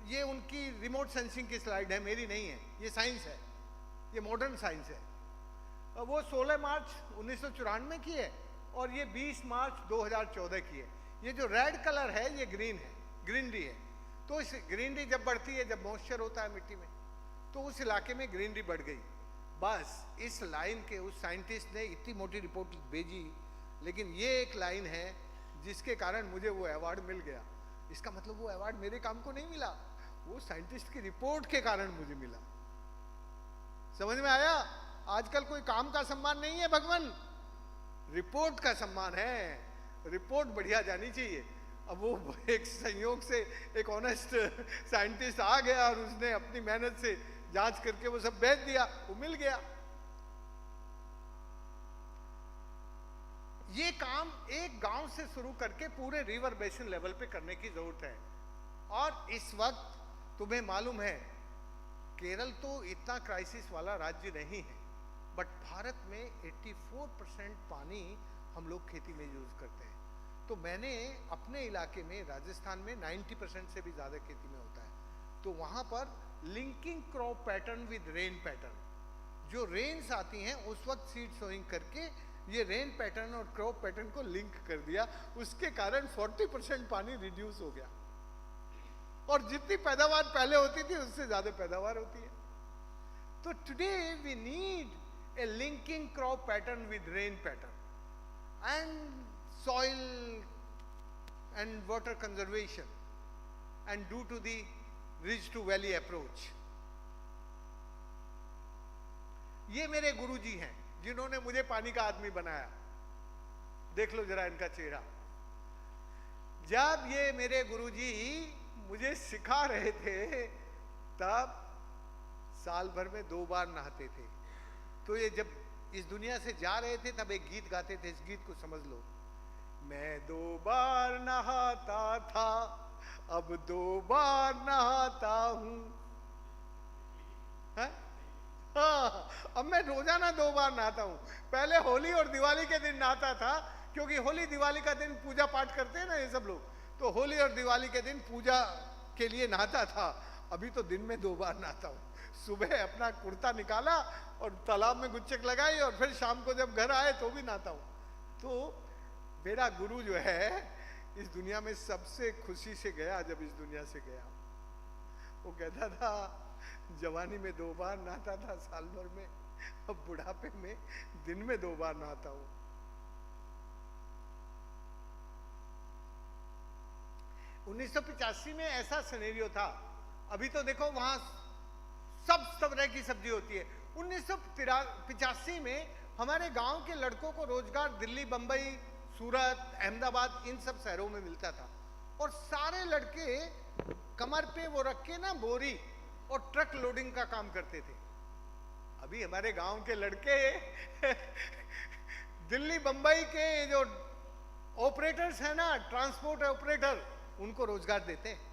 ये उनकी रिमोट सेंसिंग की स्लाइड है, मेरी नहीं है, ये साइंस है, ये मॉडर्न साइंस है। वो 16 मार्च 1994 की है और ये 20 मार्च 2014 की है। ये जो रेड कलर है ये ग्रीन है, ग्रीनरी है। तो इस ग्रीनरी जब बढ़ती है, जब मॉइस्चर होता है मिट्टी में, तो उस इलाके में ग्रीनरी बढ़ गई। बस इस लाइन के उस साइंटिस्ट ने इतनी मोटी रिपोर्ट भेजी, लेकिन ये एक लाइन है जिसके कारण मुझे वो अवार्ड मिल गया। इसका मतलब वो अवार्ड मेरे काम को नहीं मिला, वो साइंटिस्ट की रिपोर्ट के कारण मुझे मिला। समझ में आया? आजकल कोई काम का सम्मान नहीं है भगवान, रिपोर्ट का सम्मान है। रिपोर्ट बढ़िया जानी चाहिए। अब वो एक संयोग से एक ऑनेस्ट साइंटिस्ट आ गया और उसने अपनी मेहनत से जांच करके वो सब भेज दिया, वो मिल गया। ये काम एक गांव से शुरू करके पूरे रिवर बेसिन लेवल पे करने की जरूरत है। और इस वक्त तुम्हें मालूम है, केरल तो इतना क्राइसिस वाला राज्य नहीं है, बट भारत में 84% पानी हम लोग खेती में यूज करते हैं। तो मैंने अपने इलाके में राजस्थान में 90% से भी ज्यादा खेती में होता है। तो वहां पर linking crop pattern with rain pattern, जो रेन्स आती हैं उस वक्त सीड सोइंग करके ये रेन पैटर्न और क्रॉप पैटर्न को लिंक कर दिया। उसके कारण 40% पानी रिड्यूस हो गया, और जितनी पैदावार पहले होती थी उससे ज्यादा पैदावार होती है। तो today we need a linking crop pattern with rain pattern and soil and water conservation and due to the ridge to valley approach। ये मेरे गुरुजी हैं जिन्होंने मुझे पानी का आदमी बनाया। देख लो जरा इनका चेहरा। जब ये मेरे गुरुजी मुझे सिखा रहे थे तब साल भर में 2 बार नहाते थे। तो ये जब इस दुनिया से जा रहे थे तब एक गीत गाते थे, इस गीत को समझ लो। मैं 2 बार नहाता था, अब 2 बार नहाता हूं। हाँ, अब मैं रोजाना 2 बार नहाता हूं। पहले होली और दिवाली के दिन नहाता था, क्योंकि होली दिवाली का दिन पूजा पाठ करते हैं ना ये सब लोग, तो होली और दिवाली के दिन पूजा के लिए नहाता था। अभी तो दिन में 2 बार नहाता हूं। सुबह अपना कुर्ता निकाला और तालाब में गुच्चक लगाई, और फिर शाम को जब घर आए तो भी नहाता हूं। तो मेरा गुरु जो है इस दुनिया में सबसे खुशी से गया जब इस दुनिया से गया। वो कहता था जवानी में 2 बार नहाता था साल भर में, अब बुढ़ापे में दिन में 2 बार नहाता हूं। 1985 में ऐसा सिनेरियो था। अभी तो देखो वहां सब तरह की सब्जी होती है। 1985 में हमारे गांव के लड़कों को रोजगार दिल्ली, बंबई, सूरत, अहमदाबाद इन सब शहरों में मिलता था, और सारे लड़के कमर पे वो रख के ना बोरी और ट्रक लोडिंग का काम करते थे। अभी हमारे गांव के लड़के दिल्ली, बंबई के जो ऑपरेटर्स हैं ना, ट्रांसपोर्ट ऑपरेटर, उनको रोजगार देते हैं।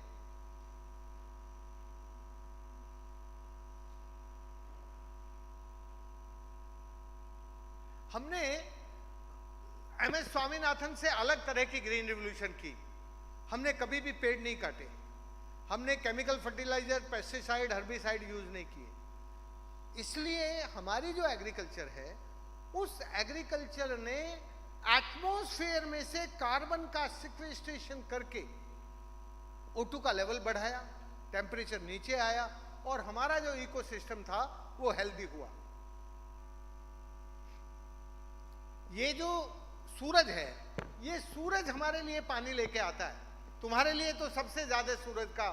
हमने MS स्वामीनाथन से अलग तरह की ग्रीन रिवॉल्यूशन की। हमने कभी भी पेड़ नहीं काटे, हमने chemical fertiliser, pesticide, herbicide use नहीं किए। इसलिए हमारी जो एग्रीकल्चर है, उस एग्रीकल्चर ने एटमॉस्फेयर में से कार्बन का सिक्वेस्ट्रेशन करके O2 का लेवल बढ़ाया, टेम्परेचर नीचे आया, और हमारा जो इकोसिस्टम था वो हेल्दी हुआ। ये जो सूरज है, ये सूरज हमारे लिए पानी लेके आता है। तुम्हारे लिए तो सबसे ज्यादा सूरज का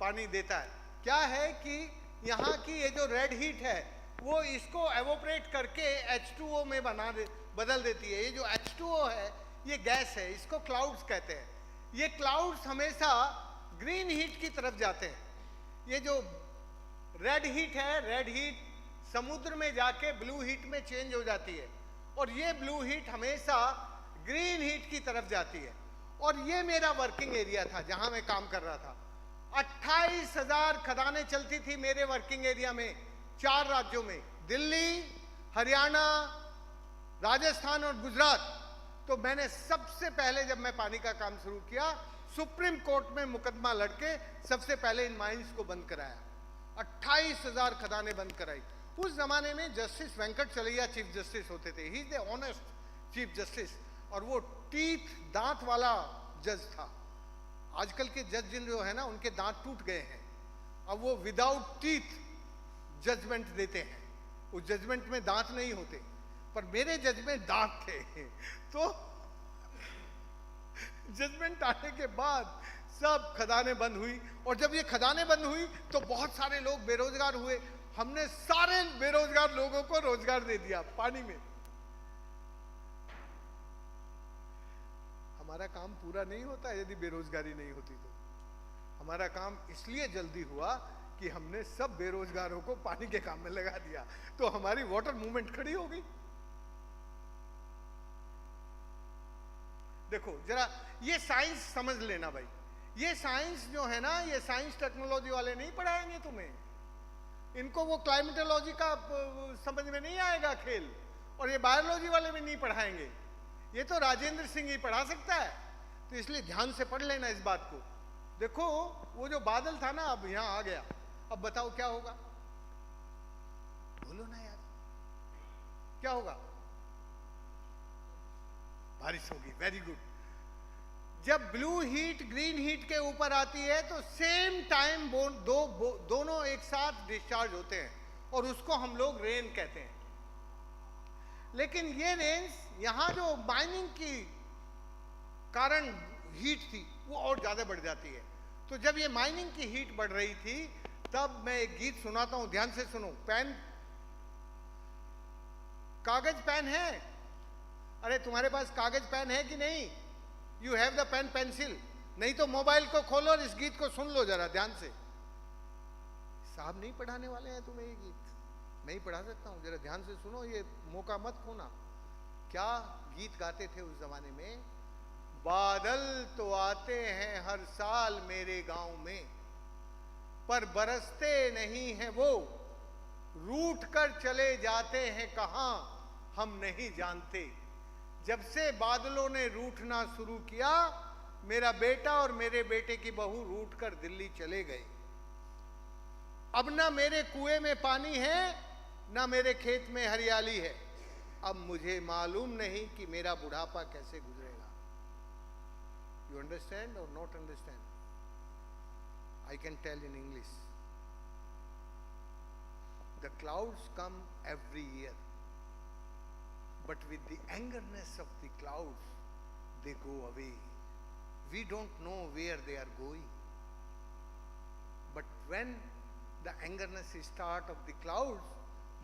पानी देता है। क्या है कि यहाँ की ये जो रेड हीट है वो इसको एवोपरेट करके H2O में बदल देती है। ये जो H2O है ये गैस है, इसको क्लाउड्स कहते हैं। ये क्लाउड्स हमेशा ग्रीन हीट की तरफ जाते हैं। ये जो रेड हीट है, रेड हीट समुद्र में जाके ब्लू हीट में चेंज हो जाती है, और ये ब्लू हीट हमेशा ग्रीन हीट की तरफ जाती है। और ये मेरा वर्किंग एरिया था जहां मैं काम कर रहा था। 28,000 खदानें चलती थी मेरे वर्किंग एरिया में, 4 राज्यों में, दिल्ली, हरियाणा, राजस्थान और गुजरात। तो मैंने सबसे पहले जब मैं पानी का काम शुरू किया, सुप्रीम कोर्ट में मुकदमा लड़के सबसे पहले इन माइंस को बंद कराया। 28,000 खदानें बंद कराई। उस जमाने में जस्टिस वेंकटचलैया चीफ जस्टिस होते थे। ही is the honest chief justice, और वो टीथ, दांत वाला जज था। आजकल के जज जिन जो है ना उनके दांत टूट गए हैं, अब वो विदाउट टीथ जजमेंट देते हैं। उस जजमेंट में दांत नहीं होते, पर मेरे जज में दांत थे। तो जजमेंट आने के बाद सब खदानें बंद हुई, और जब ये खदानें बंद हुई तो बहुत सारे लोग बेरोजगार हुए। हमने सारे बेरोजगार लोगों को रोजगार दे दिया पानी में। हमारा काम पूरा नहीं होता यदि बेरोजगारी नहीं होती तो। हमारा काम इसलिए जल्दी हुआ कि हमने सब बेरोजगारों को पानी के काम में लगा दिया, तो हमारी वाटर मूवमेंट खड़ी हो गई। देखो जरा ये साइंस समझ लेना भाई, ये साइंस जो है ना, ये साइंस टेक्नोलॉजी वाले नहीं पढ़ाएंगे तुम्हें। इनको वो क्लाइमेटोलॉजी का समझ में नहीं आएगा खेल, और ये बायोलॉजी वाले भी नहीं पढ़ाएंगे। ये तो राजेंद्र सिंह ही पढ़ा सकता है। तो इसलिए ध्यान से पढ़ लेना इस बात को। देखो वो जो बादल था ना, अब यहां आ गया। अब बताओ क्या होगा, बोलो ना यार, क्या होगा? बारिश होगी। Very good. जब ब्लू हीट ग्रीन हीट के ऊपर आती है तो सेम टाइम दोनों एक साथ डिस्चार्ज होते हैं, और उसको हम लोग रेन कहते हैं। लेकिन ये रेन्स यहां जो माइनिंग की कारण हीट थी वो और ज्यादा बढ़ जाती है। तो जब ये माइनिंग की हीट बढ़ रही थी, तब मैं एक गीत सुनाता हूं, ध्यान से सुनो। पेन, कागज पेन है? अरे तुम्हारे पास कागज पेन है कि नहीं? You have the pen pencil? नहीं तो मोबाइल को खोलो और इस गीत को सुन लो जरा ध्यान से। साहब नहीं पढ़ाने वाले हैं तुम्हें ये गीत, मैं ही पढ़ा सकता हूं। जरा ध्यान से सुनो, ये मौका मत खोना। क्या गीत गाते थे उस जमाने में? बादल तो आते हैं हर साल मेरे गांव में, पर बरसते नहीं हैं वो, रूठ कर चले जाते हैं कहां हम नहीं जानते। जब से बादलों ने रूठना शुरू किया, मेरा बेटा और मेरे बेटे की बहू रूठ कर दिल्ली चले गए। अब ना मेरे कुएं में पानी है, ना मेरे खेत में हरियाली है। अब मुझे मालूम नहीं कि मेरा बुढ़ापा कैसे गुजरेगा। You understand or not understand? I can tell in English. The clouds come every year, but with the angerness of the clouds, they go away. We don't know where they are going. But when the angerness start of the clouds,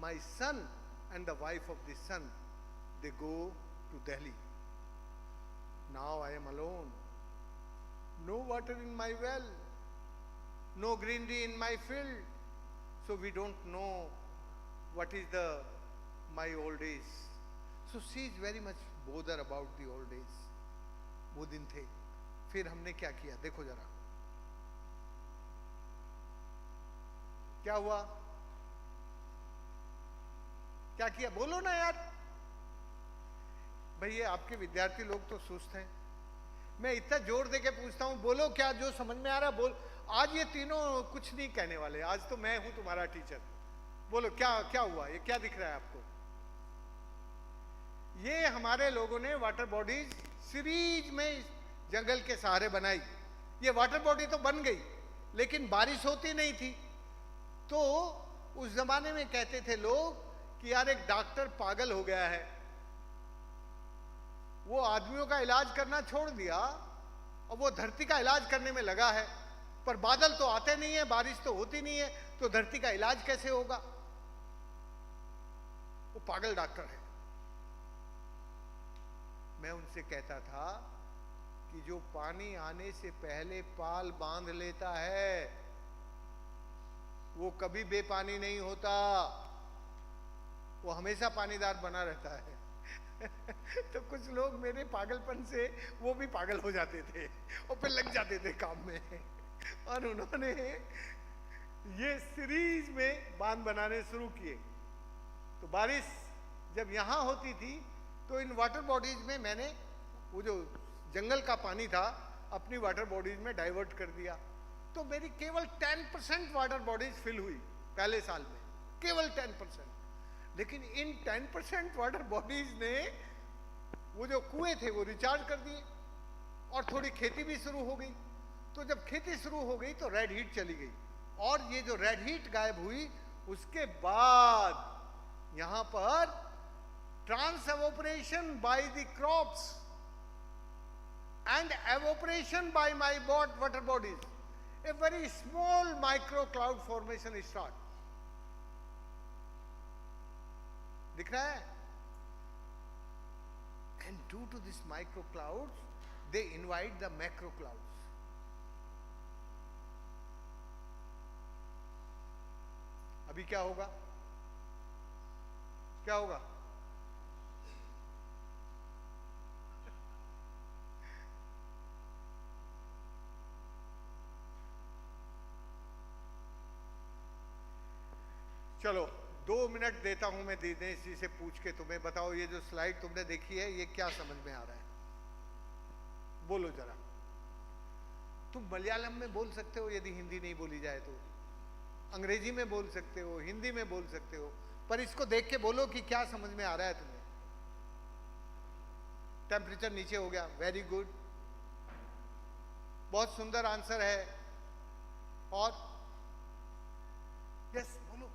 my son and the wife of the son, they go to Delhi. Now I am alone. No water in my well, no greenery in my field, so we don't know what is my old age. So she is very much bothered about the old age. वो दिन थे। फिर हमने क्या किया देखो जरा, क्या हुआ, क्या किया, बोलो ना यार। भाई ये आपके विद्यार्थी लोग तो सुस्त हैं। मैं इतना जोर दे के पूछता हूं, बोलो क्या जो समझ में आ रहा बोल। आज ये तीनों कुछ नहीं कहने वाले, आज तो मैं हूं तुम्हारा टीचर। बोलो क्या क्या हुआ, ये क्या दिख रहा है आपको? ये हमारे लोगों ने वाटर बॉडीज सीरीज में जंगल के सहारे बनाई। ये वाटर बॉडी तो बन गई, लेकिन बारिश होती नहीं थी। तो उस जमाने में कहते थे लोग कि यार एक डॉक्टर पागल हो गया है, वो आदमियों का इलाज करना छोड़ दिया और वो धरती का इलाज करने में लगा है। पर बादल तो आते नहीं है, बारिश तो होती नहीं है, तो धरती का इलाज कैसे होगा? वो पागल डॉक्टर है। मैं उनसे कहता था कि जो पानी आने से पहले पाल बांध लेता है वो कभी बेपानी नहीं होता, वो हमेशा पानीदार बना रहता है। तो कुछ लोग मेरे पागलपन से वो भी पागल हो जाते थे और फिर लग जाते थे काम में। और उन्होंने ये सीरीज में बांध बनाने शुरू किए। तो बारिश जब यहाँ होती थी तो इन वाटर बॉडीज में मैंने वो जो जंगल का पानी था अपनी वाटर बॉडीज में डाइवर्ट कर दिया। तो मेरी केवल 10% वाटर बॉडीज फिल हुई पहले साल में, केवल 10%। लेकिन इन 10% वाटर बॉडीज ने वो जो कुएं थे वो रिचार्ज कर दिए। और थोड़ी खेती भी शुरू हो गई। तो जब खेती शुरू हो गई तो रेड हीट चली गई, और ये जो रेड हीट गायब हुई, उसके बाद यहां पर trans evaporation by the crops and evaporation by my water bodies, a very small micro cloud formation start. दिख रहा है? And due to this micro clouds, they invite the macro clouds. अभी क्या होगा? क्या होगा? चलो 2 मिनट देता हूं मैं दिनेश जी से पूछ के, तुम्हें बताओ ये जो स्लाइड तुमने देखी है ये क्या समझ में आ रहा है? बोलो जरा। तुम मलयालम में बोल सकते हो यदि हिंदी नहीं बोली जाए तो, अंग्रेजी में बोल सकते हो, हिंदी में बोल सकते हो, पर इसको देख के बोलो कि क्या समझ में आ रहा है तुम्हें। टेम्परेचर नीचे हो गया, वेरी गुड, बहुत सुंदर आंसर है। और यस बोलो।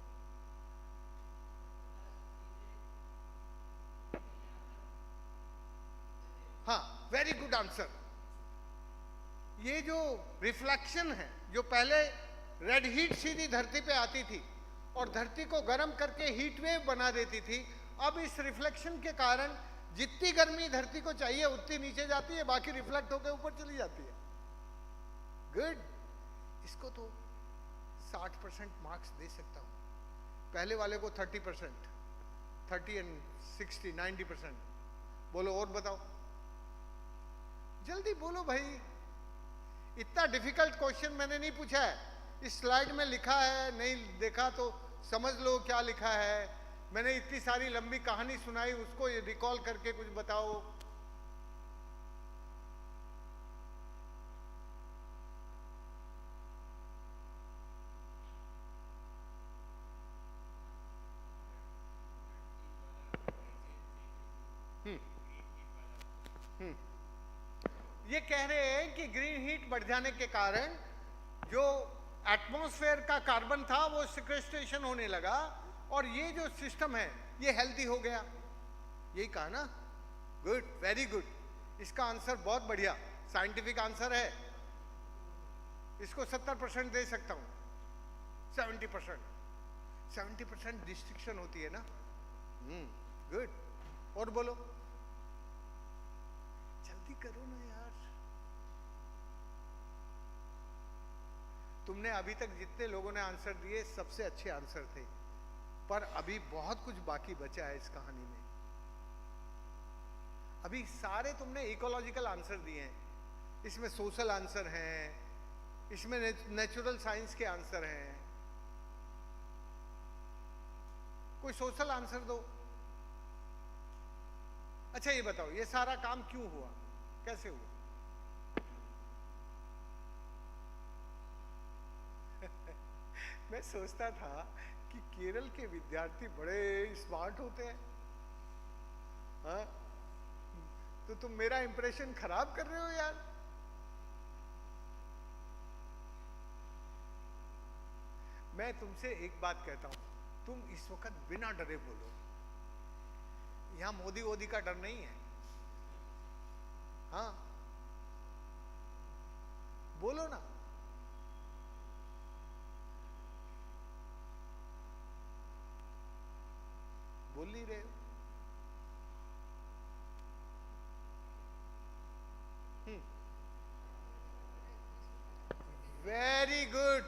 हाँ, वेरी गुड आंसर। ये जो रिफ्लेक्शन है, जो पहले रेड हीट सीधी धरती पे आती थी और धरती को गर्म करके हीट वेव बना देती थी, अब इस रिफ्लेक्शन के कारण जितनी गर्मी धरती को चाहिए उतनी नीचे जाती है, बाकी रिफ्लेक्ट होकर ऊपर चली जाती है। गुड, इसको तो 60% मार्क्स दे सकता हूं। पहले वाले को 30%, 30 एंड 60, 90%। बोलो और बताओ, जल्दी बोलो भाई। इतना डिफिकल्ट क्वेश्चन मैंने नहीं पूछा है, इस स्लाइड में लिखा है, नहीं देखा तो समझ लो क्या लिखा है। मैंने इतनी सारी लंबी कहानी सुनाई, उसको ये रिकॉल करके कुछ बताओ। ये कह रहे हैं कि ग्रीन हीट बढ़ जाने के कारण जो एटमॉस्फेयर का कार्बन था वो सिक्वेस्ट्रेशन होने लगा, और ये जो सिस्टम है ये हेल्दी हो गया। यही कहा ना? Good, very good. इसका आंसर बहुत बढ़िया साइंटिफिक आंसर है। इसको 70% दे सकता हूं। 70%, 70% डिस्ट्रिक्शन होती है ना। गुड, और बोलो, जल्दी करो ना यार। तुमने अभी तक जितने लोगों ने आंसर दिए सबसे अच्छे आंसर थे, पर अभी बहुत कुछ बाकी बचा है इस कहानी में। अभी सारे तुमने इकोलॉजिकल आंसर दिए हैं, इसमें सोशल आंसर हैं, इसमें नेचुरल साइंस के आंसर हैं। कोई सोशल आंसर दो। अच्छा ये बताओ, ये सारा काम क्यों हुआ, कैसे हुआ? मैं सोचता था कि केरल के विद्यार्थी बड़े स्मार्ट होते हैं, हाँ? तो तुम मेरा इंप्रेशन खराब कर रहे हो यार। मैं तुमसे एक बात कहता हूं, तुम इस वक्त बिना डरे बोलो। यहां मोदी वोदी का डर नहीं है, हाँ? बोलो ना। बोल नहीं रहे हो। Very good.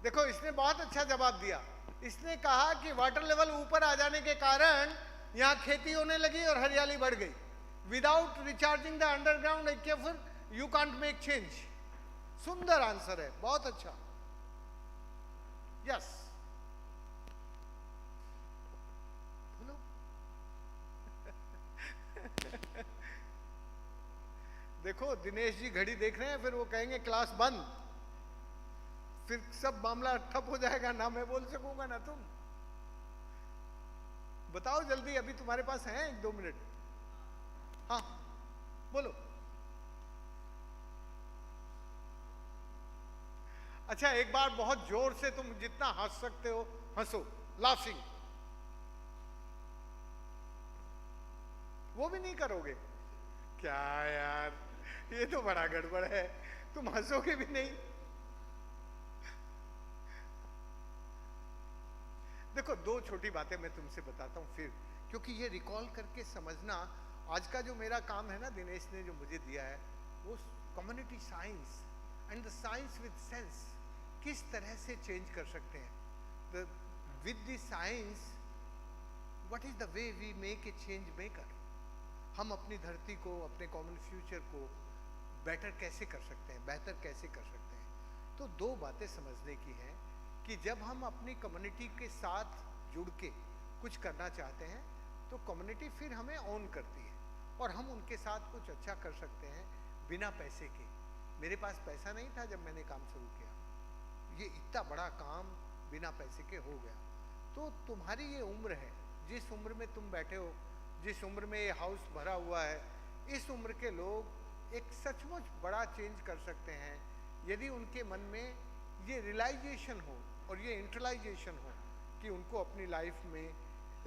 देखो इसने बहुत अच्छा जवाब दिया। इसने कहा कि वाटर लेवल ऊपर आ जाने के कारण यहां खेती होने लगी और हरियाली बढ़ गई। Without recharging the underground aquifer you can't make change. सुंदर आंसर है, बहुत अच्छा। यस, बोलो। देखो दिनेश जी घड़ी देख रहे हैं, फिर वो कहेंगे क्लास बंद, फिर सब मामला ठप हो जाएगा, ना मैं बोल सकूंगा ना तुम। बताओ जल्दी, अभी तुम्हारे पास हैं 1-2 मिनट। हाँ बोलो। अच्छा, एक बार बहुत जोर से तुम जितना हंस सकते हो हंसो, लाफिंग। वो भी नहीं करोगे? क्या यार, ये तो बड़ा गड़बड़ है, तुम हंसोगे भी नहीं। देखो, दो छोटी बातें मैं तुमसे बताता हूं फिर, क्योंकि ये रिकॉल करके समझना आज का जो मेरा काम है ना, दिनेश ने जो मुझे दिया है, वो community science and the science with sense किस तरह से चेंज कर सकते हैं। With the science what is the way we make a change maker. हम अपनी धरती को, अपने कॉमन फ्यूचर को बेटर कैसे कर सकते हैं, बेहतर कैसे कर सकते हैं। तो दो बातें समझने की हैं कि जब हम अपनी कम्युनिटी के साथ जुड़ के कुछ करना चाहते हैं तो कम्युनिटी फिर हमें ऑन करती है और हम उनके साथ कुछ अच्छा कर सकते हैं बिना पैसे के। मेरे पास पैसा नहीं था जब मैंने काम शुरू किया, ये इतना बड़ा काम बिना पैसे के हो गया। तो तुम्हारी ये उम्र है, जिस उम्र में तुम बैठे हो, जिस उम्र में ये हाउस भरा हुआ है, इस उम्र के लोग एक सचमुच बड़ा चेंज कर सकते हैं यदि उनके मन में ये रियलाइजेशन हो और ये इंटरलाइजेशन हो कि उनको अपनी लाइफ में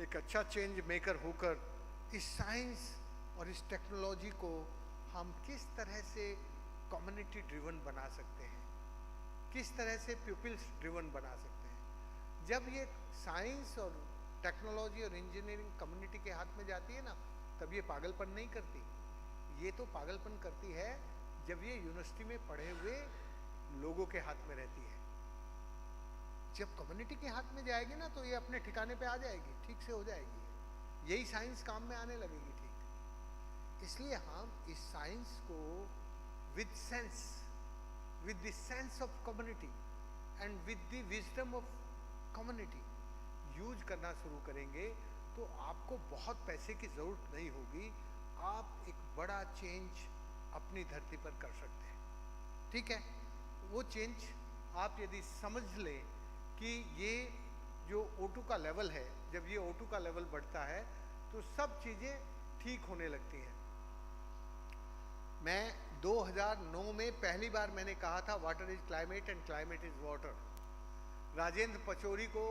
एक अच्छा चेंज मेकर होकर इस साइंस और इस टेक्नोलॉजी को हम किस तरह से कम्युनिटी ड्रिवन बना सकते हैं, किस तरह से पीपल्स ड्रिवन बना सकते हैं। जब ये साइंस और टेक्नोलॉजी और इंजीनियरिंग कम्युनिटी के हाथ में जाती है ना, तब ये पागलपन नहीं करती। ये तो पागलपन करती है जब ये यूनिवर्सिटी में पढ़े हुए लोगों के हाथ में रहती है। जब कम्युनिटी के हाथ में जाएगी ना तो ये अपने ठिकाने पे आ जाएगी, ठीक से हो जाएगी, यही साइंस काम में आने लगेगी। ठीक, इसलिए हम इस साइंस को with sense, with the sense of community and with the wisdom of community use करना शुरू करेंगे तो आपको बहुत पैसे की जरूरत नहीं होगी, आप एक बड़ा चेंज अपनी धरती पर कर सकते हैं। ठीक है, वो चेंज आप यदि समझ लें कि ये जो O2 का लेवल है, जब ये O2 का लेवल बढ़ता है तो सब चीजें ठीक होने लगती हैं। मैं 2009 में पहली बार मैंने कहा था water is climate and climate is water. Rajendra Pachauri को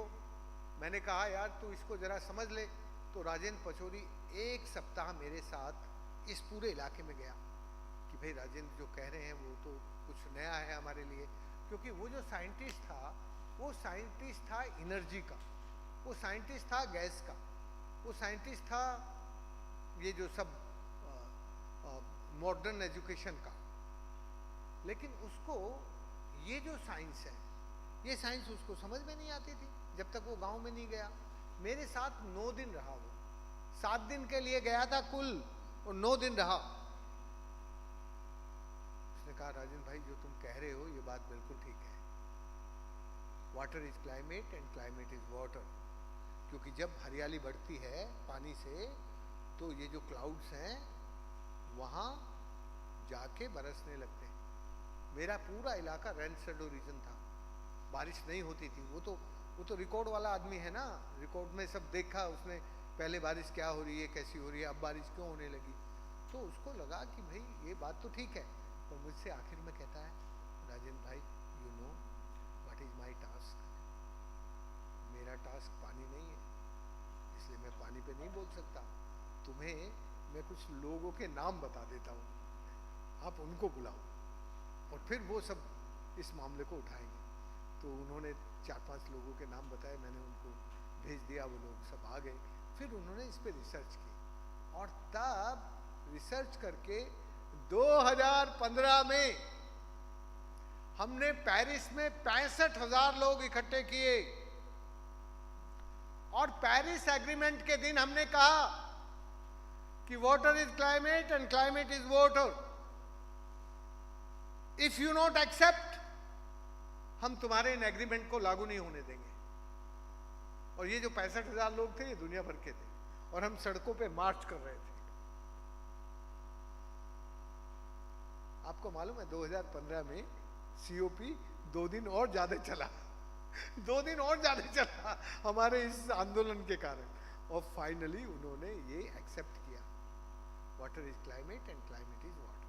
मैंने कहा यार तू इसको जरा समझ ले, तो राजेंद्र पचौरी एक सप्ताह मेरे साथ इस पूरे इलाके में गया कि भाई राजेंद्र जो कह रहे हैं वो तो कुछ नया है हमारे लिए, क्योंकि वो जो साइंटिस्ट था वो साइंटिस्ट था एनर्जी का, वो साइंटिस्ट था गैस का, वो साइंटिस्ट था ये जो सब मॉडर्न एजुकेशन का। लेकिन उसको ये जो साइंस है, ये साइंस उसको समझ में नहीं आती थी जब तक वो गांव में नहीं गया। मेरे साथ 9 दिन रहा वो, 7 दिन के लिए गया था कुल और 9 दिन रहा। उसने कहा राजन भाई जो तुम कह रहे हो ये बात बिल्कुल ठीक है, water is climate and climate is water. क्योंकि जब हरियाली बढ़ती है पानी से तो ये जो क्लाउड्स हैं वहाँ जाके बरसने लगते हैं। मेरा पूरा इलाका रेन शेडो रीजन था, बारिश नहीं होती थी। वो तो रिकॉर्ड वाला आदमी है ना, रिकॉर्ड में सब देखा उसने, पहले बारिश क्या हो रही है, कैसी हो रही है, अब बारिश क्यों होने लगी। तो उसको लगा कि भाई ये बात तो ठीक है। तो मुझसे आखिर में कहता है राजेंद्र भाई you know what is my task. मेरा टास्क पानी नहीं है, इसलिए मैं पानी पे नहीं बोल सकता। तुम्हें मैं कुछ लोगों के नाम बता देता हूँ, आप उनको बुलाओ और फिर वो सब इस मामले को उठाएंगे। तो उन्होंने 4-5 लोगों के नाम बताए, मैंने उनको भेज दिया, वो लोग सब आ गए। फिर उन्होंने इस पे रिसर्च की और तब रिसर्च करके 2015 में हमने पेरिस में 65,000 लोग इकट्ठे किए और पेरिस एग्रीमेंट के दिन हमने कहा कि water is climate and climate is water. If you not accept, हम तुम्हारे इन एग्रीमेंट को लागू नहीं होने देंगे। और ये जो 65,000 लोग थे ये दुनिया भर के थे और हम सड़कों पे मार्च कर रहे थे। आपको मालूम है 2015 में COP 2 दिन और ज्यादा चला 2 दिन और ज्यादा चला हमारे इस आंदोलन के कारण, और फाइनली उन्होंने ये एक्सेप्ट किया, water is climate and climate is water.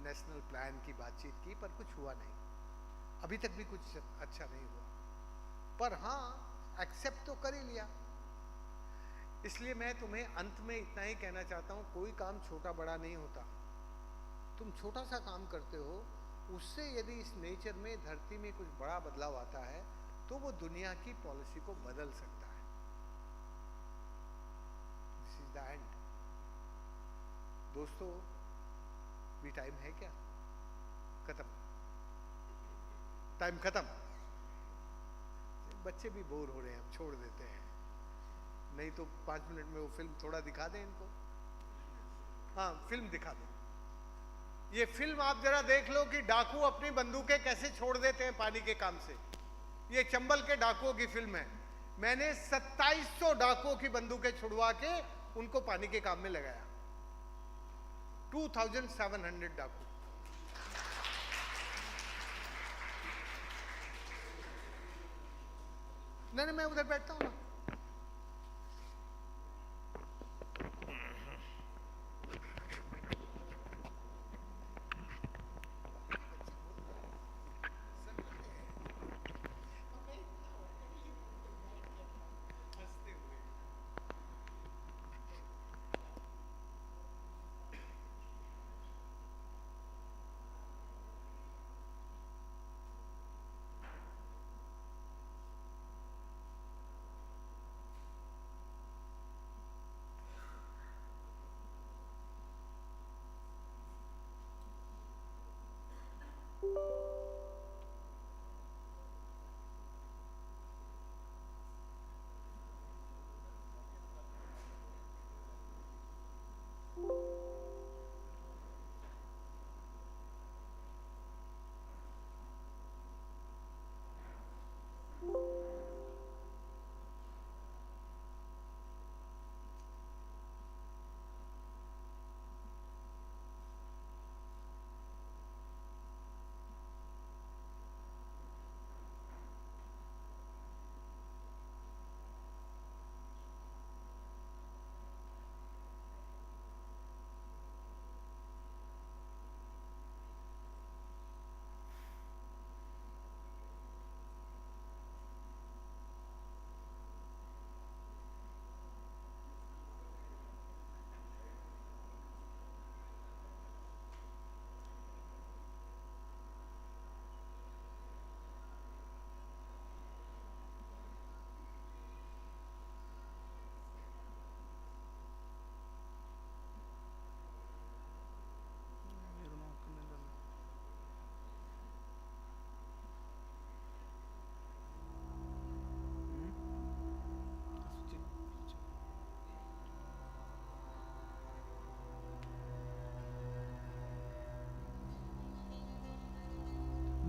National plan की बातचीत की, पर कुछ हुआ नहीं, अभी तक भी कुछ अच्छा नहीं हुआ। पर हाँ, एक्सेप्ट तो कर ही लिया। इसलिए मैं तुम्हें अंत में इतना ही कहना चाहता हूं, कोई काम छोटा बड़ा नहीं होता। तुम छोटा सा काम करते हो, उससे यदि इस नेचर में, धरती में कुछ बड़ा बदलाव आता है तो वो दुनिया की पॉलिसी को बदल सकता है। This is the end. दोस्तों, भी टाइम है क्या? खत्म, टाइम खत्म। बच्चे भी बोर हो रहे हैं, अब छोड़ देते हैं, नहीं तो 5 मिनट में वो फिल्म थोड़ा दिखा दें इनको। हाँ, फिल्म दिखा दें। ये फिल्म आप जरा देख लो कि डाकू अपनी बंदूकें कैसे छोड़ देते हैं पानी के काम से। ये चंबल के डाकुओं की फिल्म है। मैंने 2700 डाकुओं की बंदूकें छुड़वा के उनको पानी के काम में लगाया। 2700 डाकू। नहीं, मैं उधर बैठता हूं ना।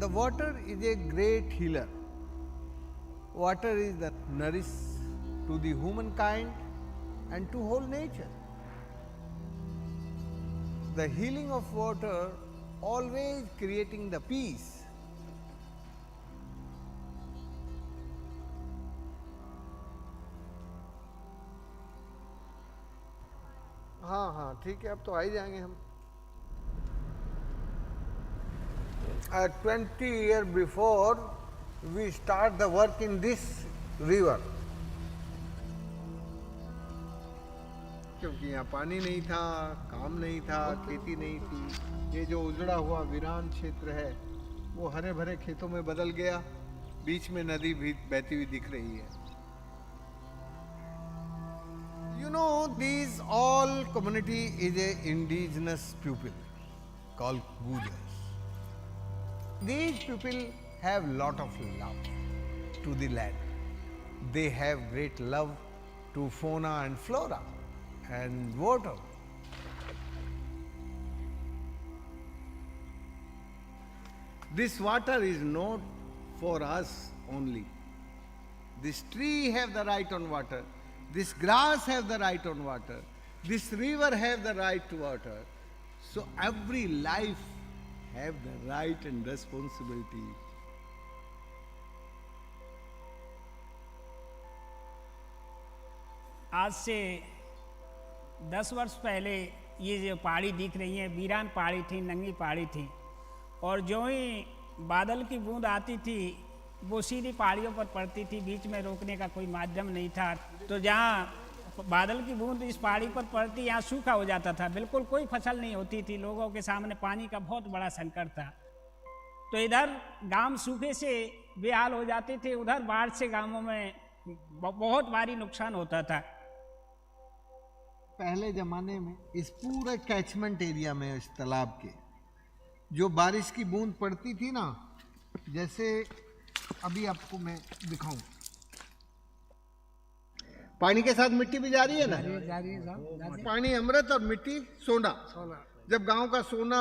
The water is a great healer. Water is the nourish to the humankind and to whole nature. The healing of water always creating the peace. हाँ, ठीक है, अब तो आ ही जाएंगे हम। 20 years before we start the work in this river, क्योंकि यहाँ पानी नहीं था, काम नहीं था, खेती नहीं थी। ये जो उजड़ा हुआ वीरान क्षेत्र है वो हरे भरे खेतों में बदल गया। बीच में नदी भी बहती हुई दिख रही है। You know, these all community is a indigenous people called Gujars. These people have lot of love to the land. They have great love to fauna and flora and water. This water is not for us only. This tree have the right on water. This grass have the right on water. This river have the right to water. So every life have the right and responsibility. आज से 10 वर्ष पहले ये जो पहाड़ी दिख रही है वीरान पहाड़ी थी, नंगी पहाड़ी थी, और जो ही बादल की बूंद आती थी वो सीधी पहाड़ियों पर पड़ती थी, बीच में रोकने का कोई माध्यम नहीं था। तो जहाँ बादल की बूंद इस पहाड़ी पर पड़ती, यहाँ सूखा हो जाता था, बिल्कुल कोई फसल नहीं होती थी, लोगों के सामने पानी का बहुत बड़ा संकट था। तो इधर गांव सूखे से बेहाल हो जाते थे, उधर बाढ़ से गांवों में बहुत भारी नुकसान होता था। पहले ज़माने में इस पूरे कैचमेंट एरिया में, इस तालाब के, जो बारिश की बूंद पड़ती थी ना, जैसे अभी आपको मैं दिखाऊं, पानी के साथ मिट्टी भी जा रही है ना, पानी अमृत और मिट्टी सोना। जब गांव का सोना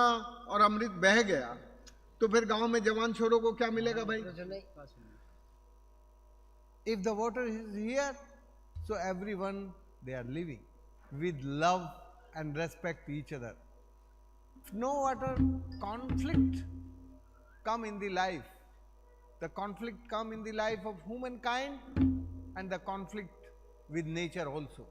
और अमृत बह गया तो फिर गांव में जवान छोरों को क्या मिलेगा भाई? If the water is here, so everyone they are living with love and respect each other. No water conflict come in the life. The conflict come in the life of humankind and the conflict with nature also.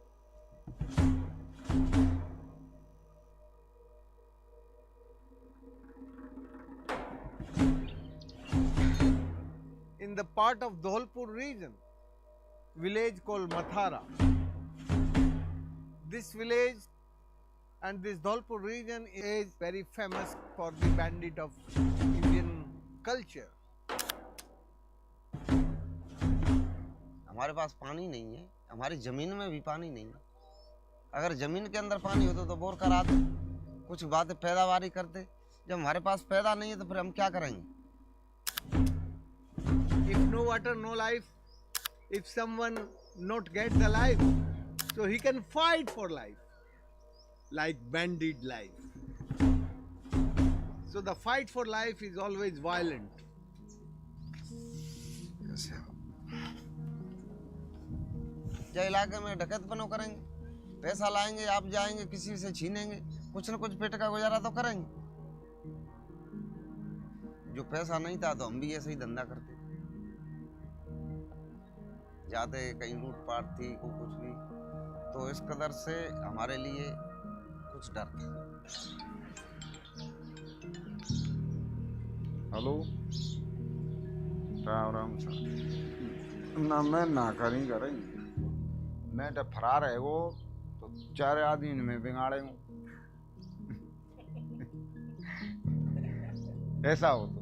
In the part of Dholpur region, village called Mathara, this village and this Dholpur region is very famous for the bandit of Indian culture. हमारे पास पानी नहीं है, हमारी ज़मीन में भी पानी नहीं है। अगर ज़मीन के अंदर पानी होता तो बोर कराते, कुछ बातें पैदावारी करते। जब हमारे पास पैदा नहीं है तो फिर हम क्या करेंगे? If no water, no life. If someone not get the life, so he can fight for life, like bandit life. So the fight for life is always violent. जो इलाके में डकैतपन करेंगे, पैसा लाएंगे, आप जाएंगे किसी से छीनेंगे, कुछ न कुछ पेट का गुजारा तो करेंगे। जो पैसा नहीं था तो हम भी ऐसे ही धंधा करते, जाते कहीं लूटपाट थी को कुछ भी, तो इस कदर से हमारे लिए कुछ डर था। Hello, Ram Ram sir. ना मैं ना करें मैं जब फरार है वो तो 4 आदमी में बिगाड़े हूँ। ऐसा हो तो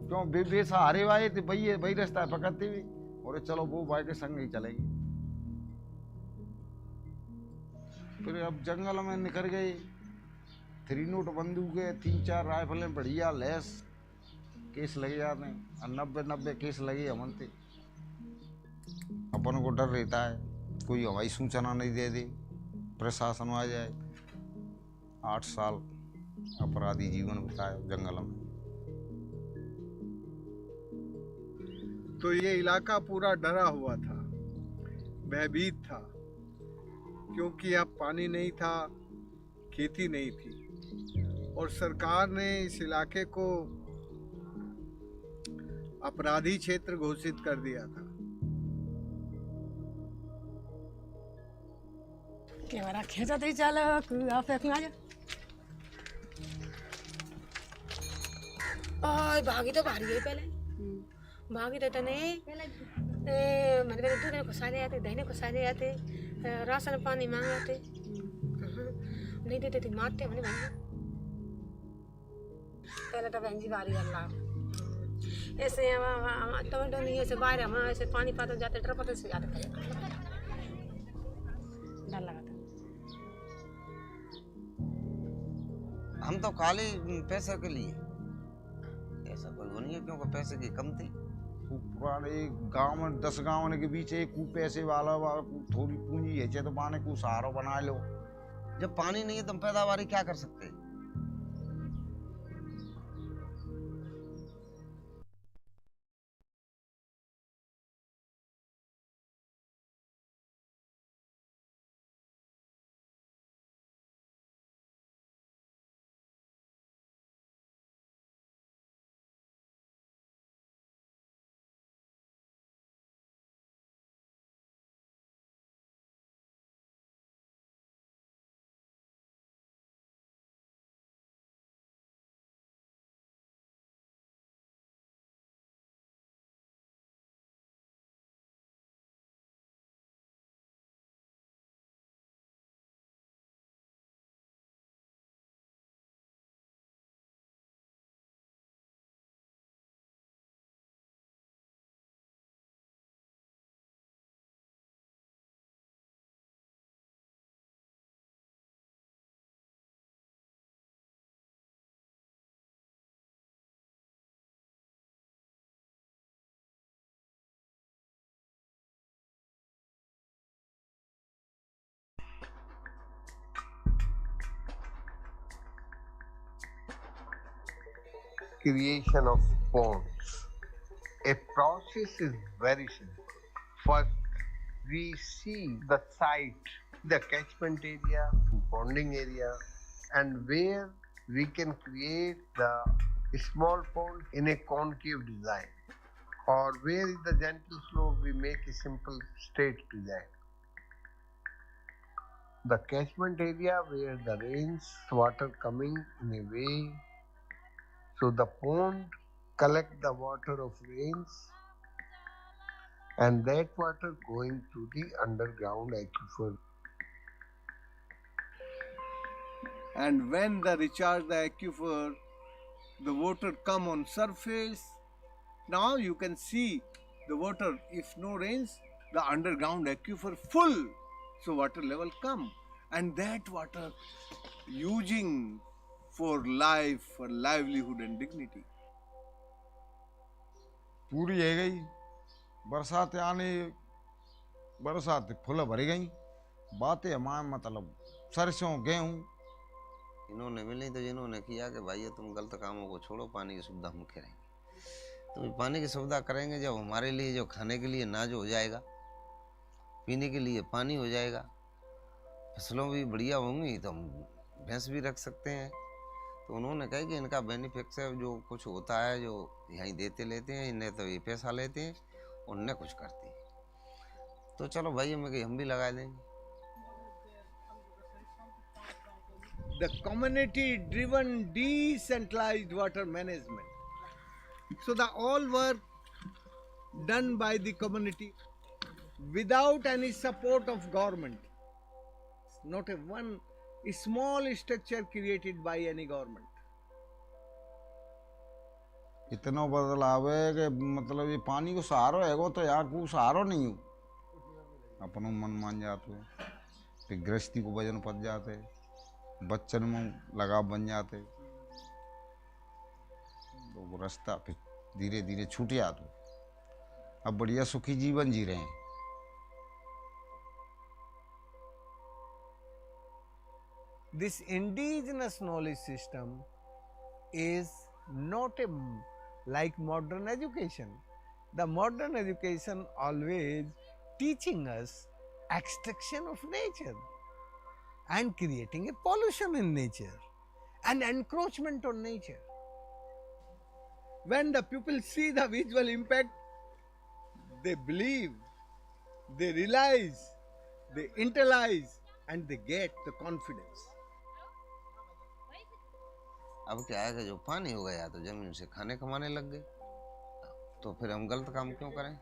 क्यों बेसहारे वाले थे, वही रास्ता पकड़ती हुई, और चलो वो भाई के संग ही चलेंगे। फिर अब जंगल में निकल गए, 3 नोट बंदूकें, 3-4 राइफलें, बढ़िया लैस, केस लगे जाते हैं, 90 केस लगे हमनते। अपन को डर रहता है कोई हवाई सूचना नहीं दे दे, प्रशासन आ जाए। 8 साल अपराधी जीवन बिताया जंगल में। तो ये इलाका पूरा डरा हुआ था, भयभीत था, क्योंकि अब पानी नहीं था, खेती नहीं थी, और सरकार ने इस इलाके को अपराधी क्षेत्र घोषित कर दिया था। कैमरा खींचा तो चलो आप और भागी तो भारी है पहले, भागी तो नहीं मैंने दूध को साले आते, दही को साले आते, राशन पानी मांग आते, नहीं देते थे, मारते मैंने पहले तो बहन जी बारी अल्लाह ऐसे टमाटो नहीं ऐसे बाहर हम ऐसे पानी पाते जाते, ट्रपते से जाते, डर लगा था। हम तो खाली पैसे के लिए, ऐसा कोई वो नहीं है क्योंकि पैसे की कम थी। पुराने गांव में 10 गांव के बीच एक पैसे वाला थोड़ी पूंजी है तो पाने को सहारा बना लो। जब पानी नहीं है तो हम पैदावारी क्या कर सकते हैं? creation of ponds. A process is very simple. First, we see the site, the catchment area, ponding area, and where we can create the small pond in a concave design, or where is the gentle slope, we make a simple straight design. The catchment area where the rains water coming in a way, so the pond collect the water of rains, and that water going to the underground aquifer. And when the recharge the aquifer, the water come on surface. Now you can see the water, if no rains, the underground aquifer full, so water level come, and that water using for life, for livelihood and dignity. पूरी है गई, बरसात आने बरसात फुल भर गई, बातें हमारे मतलब सरसों गेहूँ। इन्होंने मिली तो जिन्होंने किया कि भाई तुम गलत कामों को छोड़ो, पानी की सुविधा हम करेंगे। तो पानी की सुविधा करेंगे जब हमारे लिए जो खाने के लिए अनाज हो जाएगा, पीने के लिए पानी हो जाएगा, फसलों भी बढ़िया होंगी, तो हम भैंस भी रख सकते हैं। तो उन्होंने कहा कि इनका बेनिफिट है, जो कुछ होता है जो यहीं देते लेते हैं, इन्हें तो ये पैसा लेते हैं, उन्हें कुछ करते हैं। तो चलो भाई हम भी लगा देंगे। The community driven decentralized water management. So the all work done by the community without any support of government. Not a one small structure created by any government. इतना बदलाव है कि मतलब ये पानी को सहारो है तो यार को सहारो नहीं हो, अपनों मन मान जाते हो, फिर गृहस्थी को वजन पड़ जाते, बच्चन में लगाव बन जाते, तो वो रास्ता फिर धीरे धीरे छूट जाते, अब बढ़िया सुखी जीवन जी रहे हैं। This indigenous knowledge system is not a like modern education. The modern education always teaching us extraction of nature and creating a pollution in nature and encroachment on nature. When the people see the visual impact, they believe, they realize, they internalize, and they get the confidence. अब क्या है कि जो पानी हो गया तो जमीन से खाने कमाने लग गए, तो फिर हम गलत काम क्यों करें?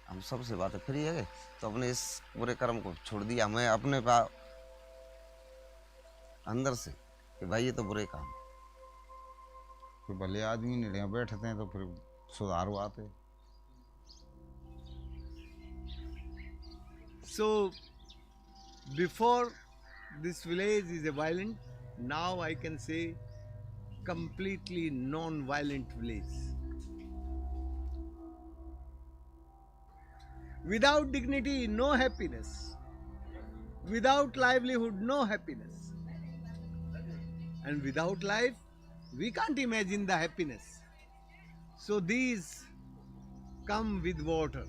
हम सबसे बातें फ्री है तो अपने इस बुरे कर्म को छोड़ दिया, हमें अपने अंदर से कि भाई ये तो बुरे काम। फिर भले आदमी निड़िया बैठते हैं तो फिर सुधार आते। So before this village is a violent, now I can say completely non-violent village. Without dignity, no happiness. Without livelihood, no happiness. And without life, we can't imagine the happiness. So these come with water.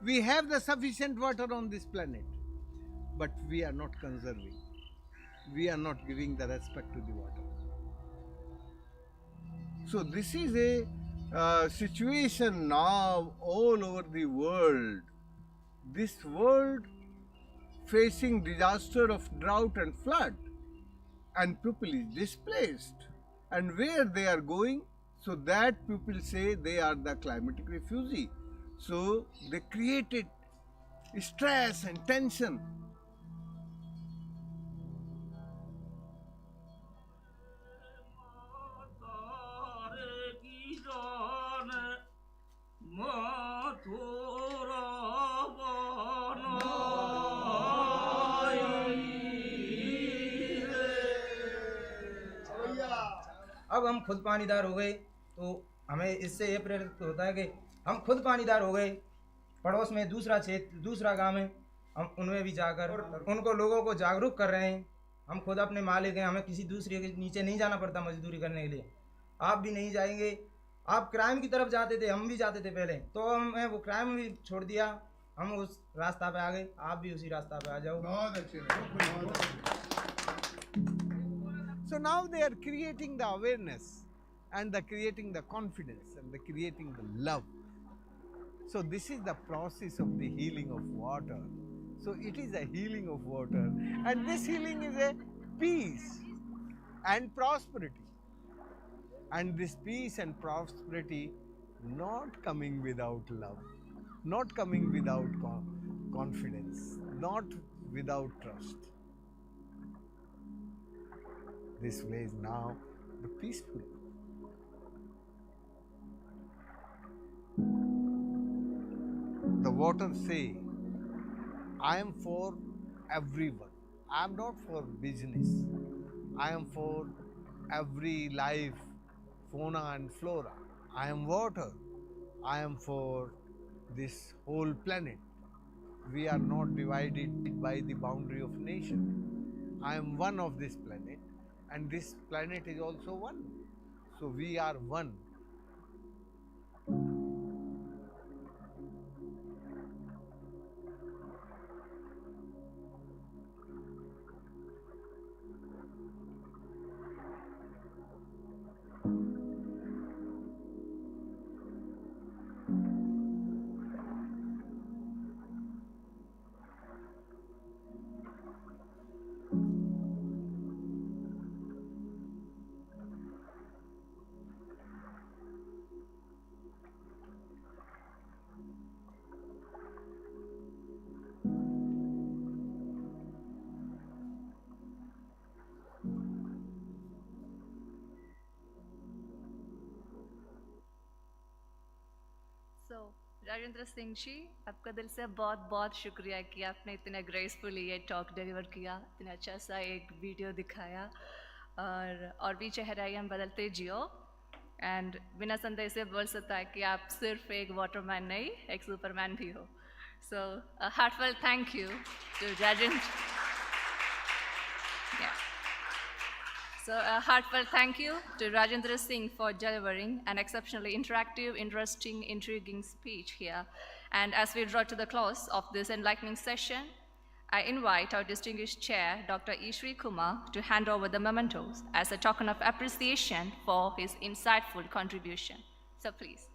We have the sufficient water on this planet, but we are not conserving. We are not giving the respect to the water. So this is a situation now all over the world. This world facing disaster of drought and flood, and people is displaced. And where they are going, so that people say they are the climatic refugee. So they created stress and tension. अब हम खुद पानीदार हो गए तो हमें इससे ये प्रेरित होता है कि हम खुद पानीदार हो गए, पड़ोस में दूसरा क्षेत्र दूसरा गांव है, हम उनमें भी जाकर उनको लोगों को जागरूक कर रहे हैं। हम खुद अपने मालिक हैं, हमें किसी दूसरे के नीचे नहीं जाना पड़ता मजदूरी करने के लिए। आप भी नहीं जाएंगे। आप क्राइम की तरफ जाते थे, हम भी जाते थे पहले, तो हमें वो क्राइम भी छोड़ दिया, हम उस रास्ता पे आ गए। आप भी उसी रास्ता पे आ जाओ। बहुत अच्छे। So now they are creating the awareness and they're creating the confidence and they're creating the love. So this is the process of the healing of water. So it is a healing of water, and this healing is a peace and prosperity. And this peace and prosperity not coming without love, not coming without confidence, not without trust. This way is now the peaceful. The waters say, I am for everyone. I am not for business. I am for every life, fauna and flora. I am water. I am for this whole planet. We are not divided by the boundary of nation. I am one of this planet, and this planet is also one. So we are one. So, Rajendra Singh ji, आपका दिल से बहुत बहुत शुक्रिया कि आपने इतने ग्रेसफुली ये टॉक डिलीवर किया, इतना अच्छा सा एक वीडियो दिखाया, और भी चेहराई हम बदलते जियो, एंड बिना संदेह से बोल सकता है कि आप सिर्फ एक वाटरमैन नहीं, एक सुपरमैन भी हो. So heartful thank you to Rajendra. So a heartfelt thank you to Rajendra Singh for delivering an exceptionally interactive, interesting, intriguing speech here. And as we draw to the close of this enlightening session, I invite our distinguished chair, Dr. Ishri Kumar, to hand over the mementos as a token of appreciation for his insightful contribution. So please.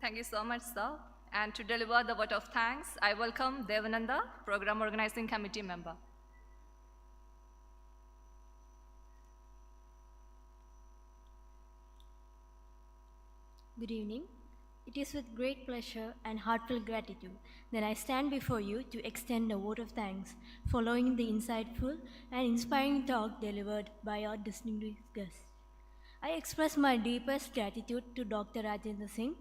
Thank you so much, sir. And to deliver the vote of thanks, I welcome Devananda, Program Organizing Committee member. Good evening. It is with great pleasure and heartfelt gratitude that I stand before you to extend a vote of thanks following the insightful and inspiring talk delivered by our distinguished guest. I express my deepest gratitude to Dr. Rajendra Singh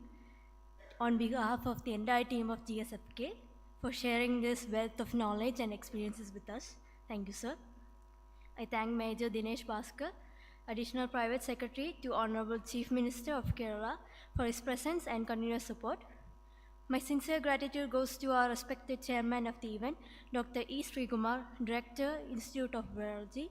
on behalf of the entire team of GSFK for sharing this wealth of knowledge and experiences with us. Thank you, sir. I thank Major Dinesh Bhaskar, Additional Private Secretary to Honorable Chief Minister of Kerala for his presence and continuous support. My sincere gratitude goes to our respected chairman of the event, Dr. E. Srikumar, Director, Institute of Virology.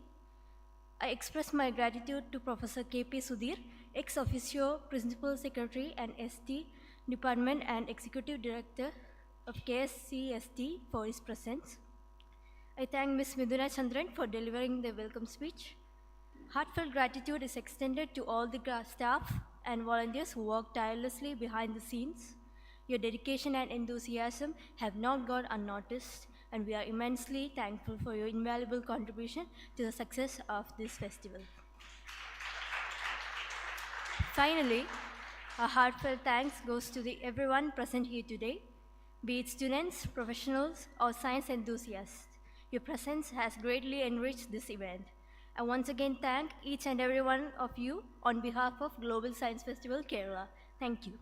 I express my gratitude to Professor K.P. Sudhir, ex officio Principal Secretary and ST Department and Executive Director of KSCST for his presence. I thank Ms. Miduna Chandran for delivering the welcome speech. Heartfelt gratitude is extended to all the staff and volunteers who work tirelessly behind the scenes. Your dedication and enthusiasm have not gone unnoticed, and we are immensely thankful for your invaluable contribution to the success of this festival. Finally, a heartfelt thanks goes to everyone present here today, be it students, professionals, or science enthusiasts. Your presence has greatly enriched this event. I once again thank each and every one of you on behalf of Global Science Festival Kerala. Thank you.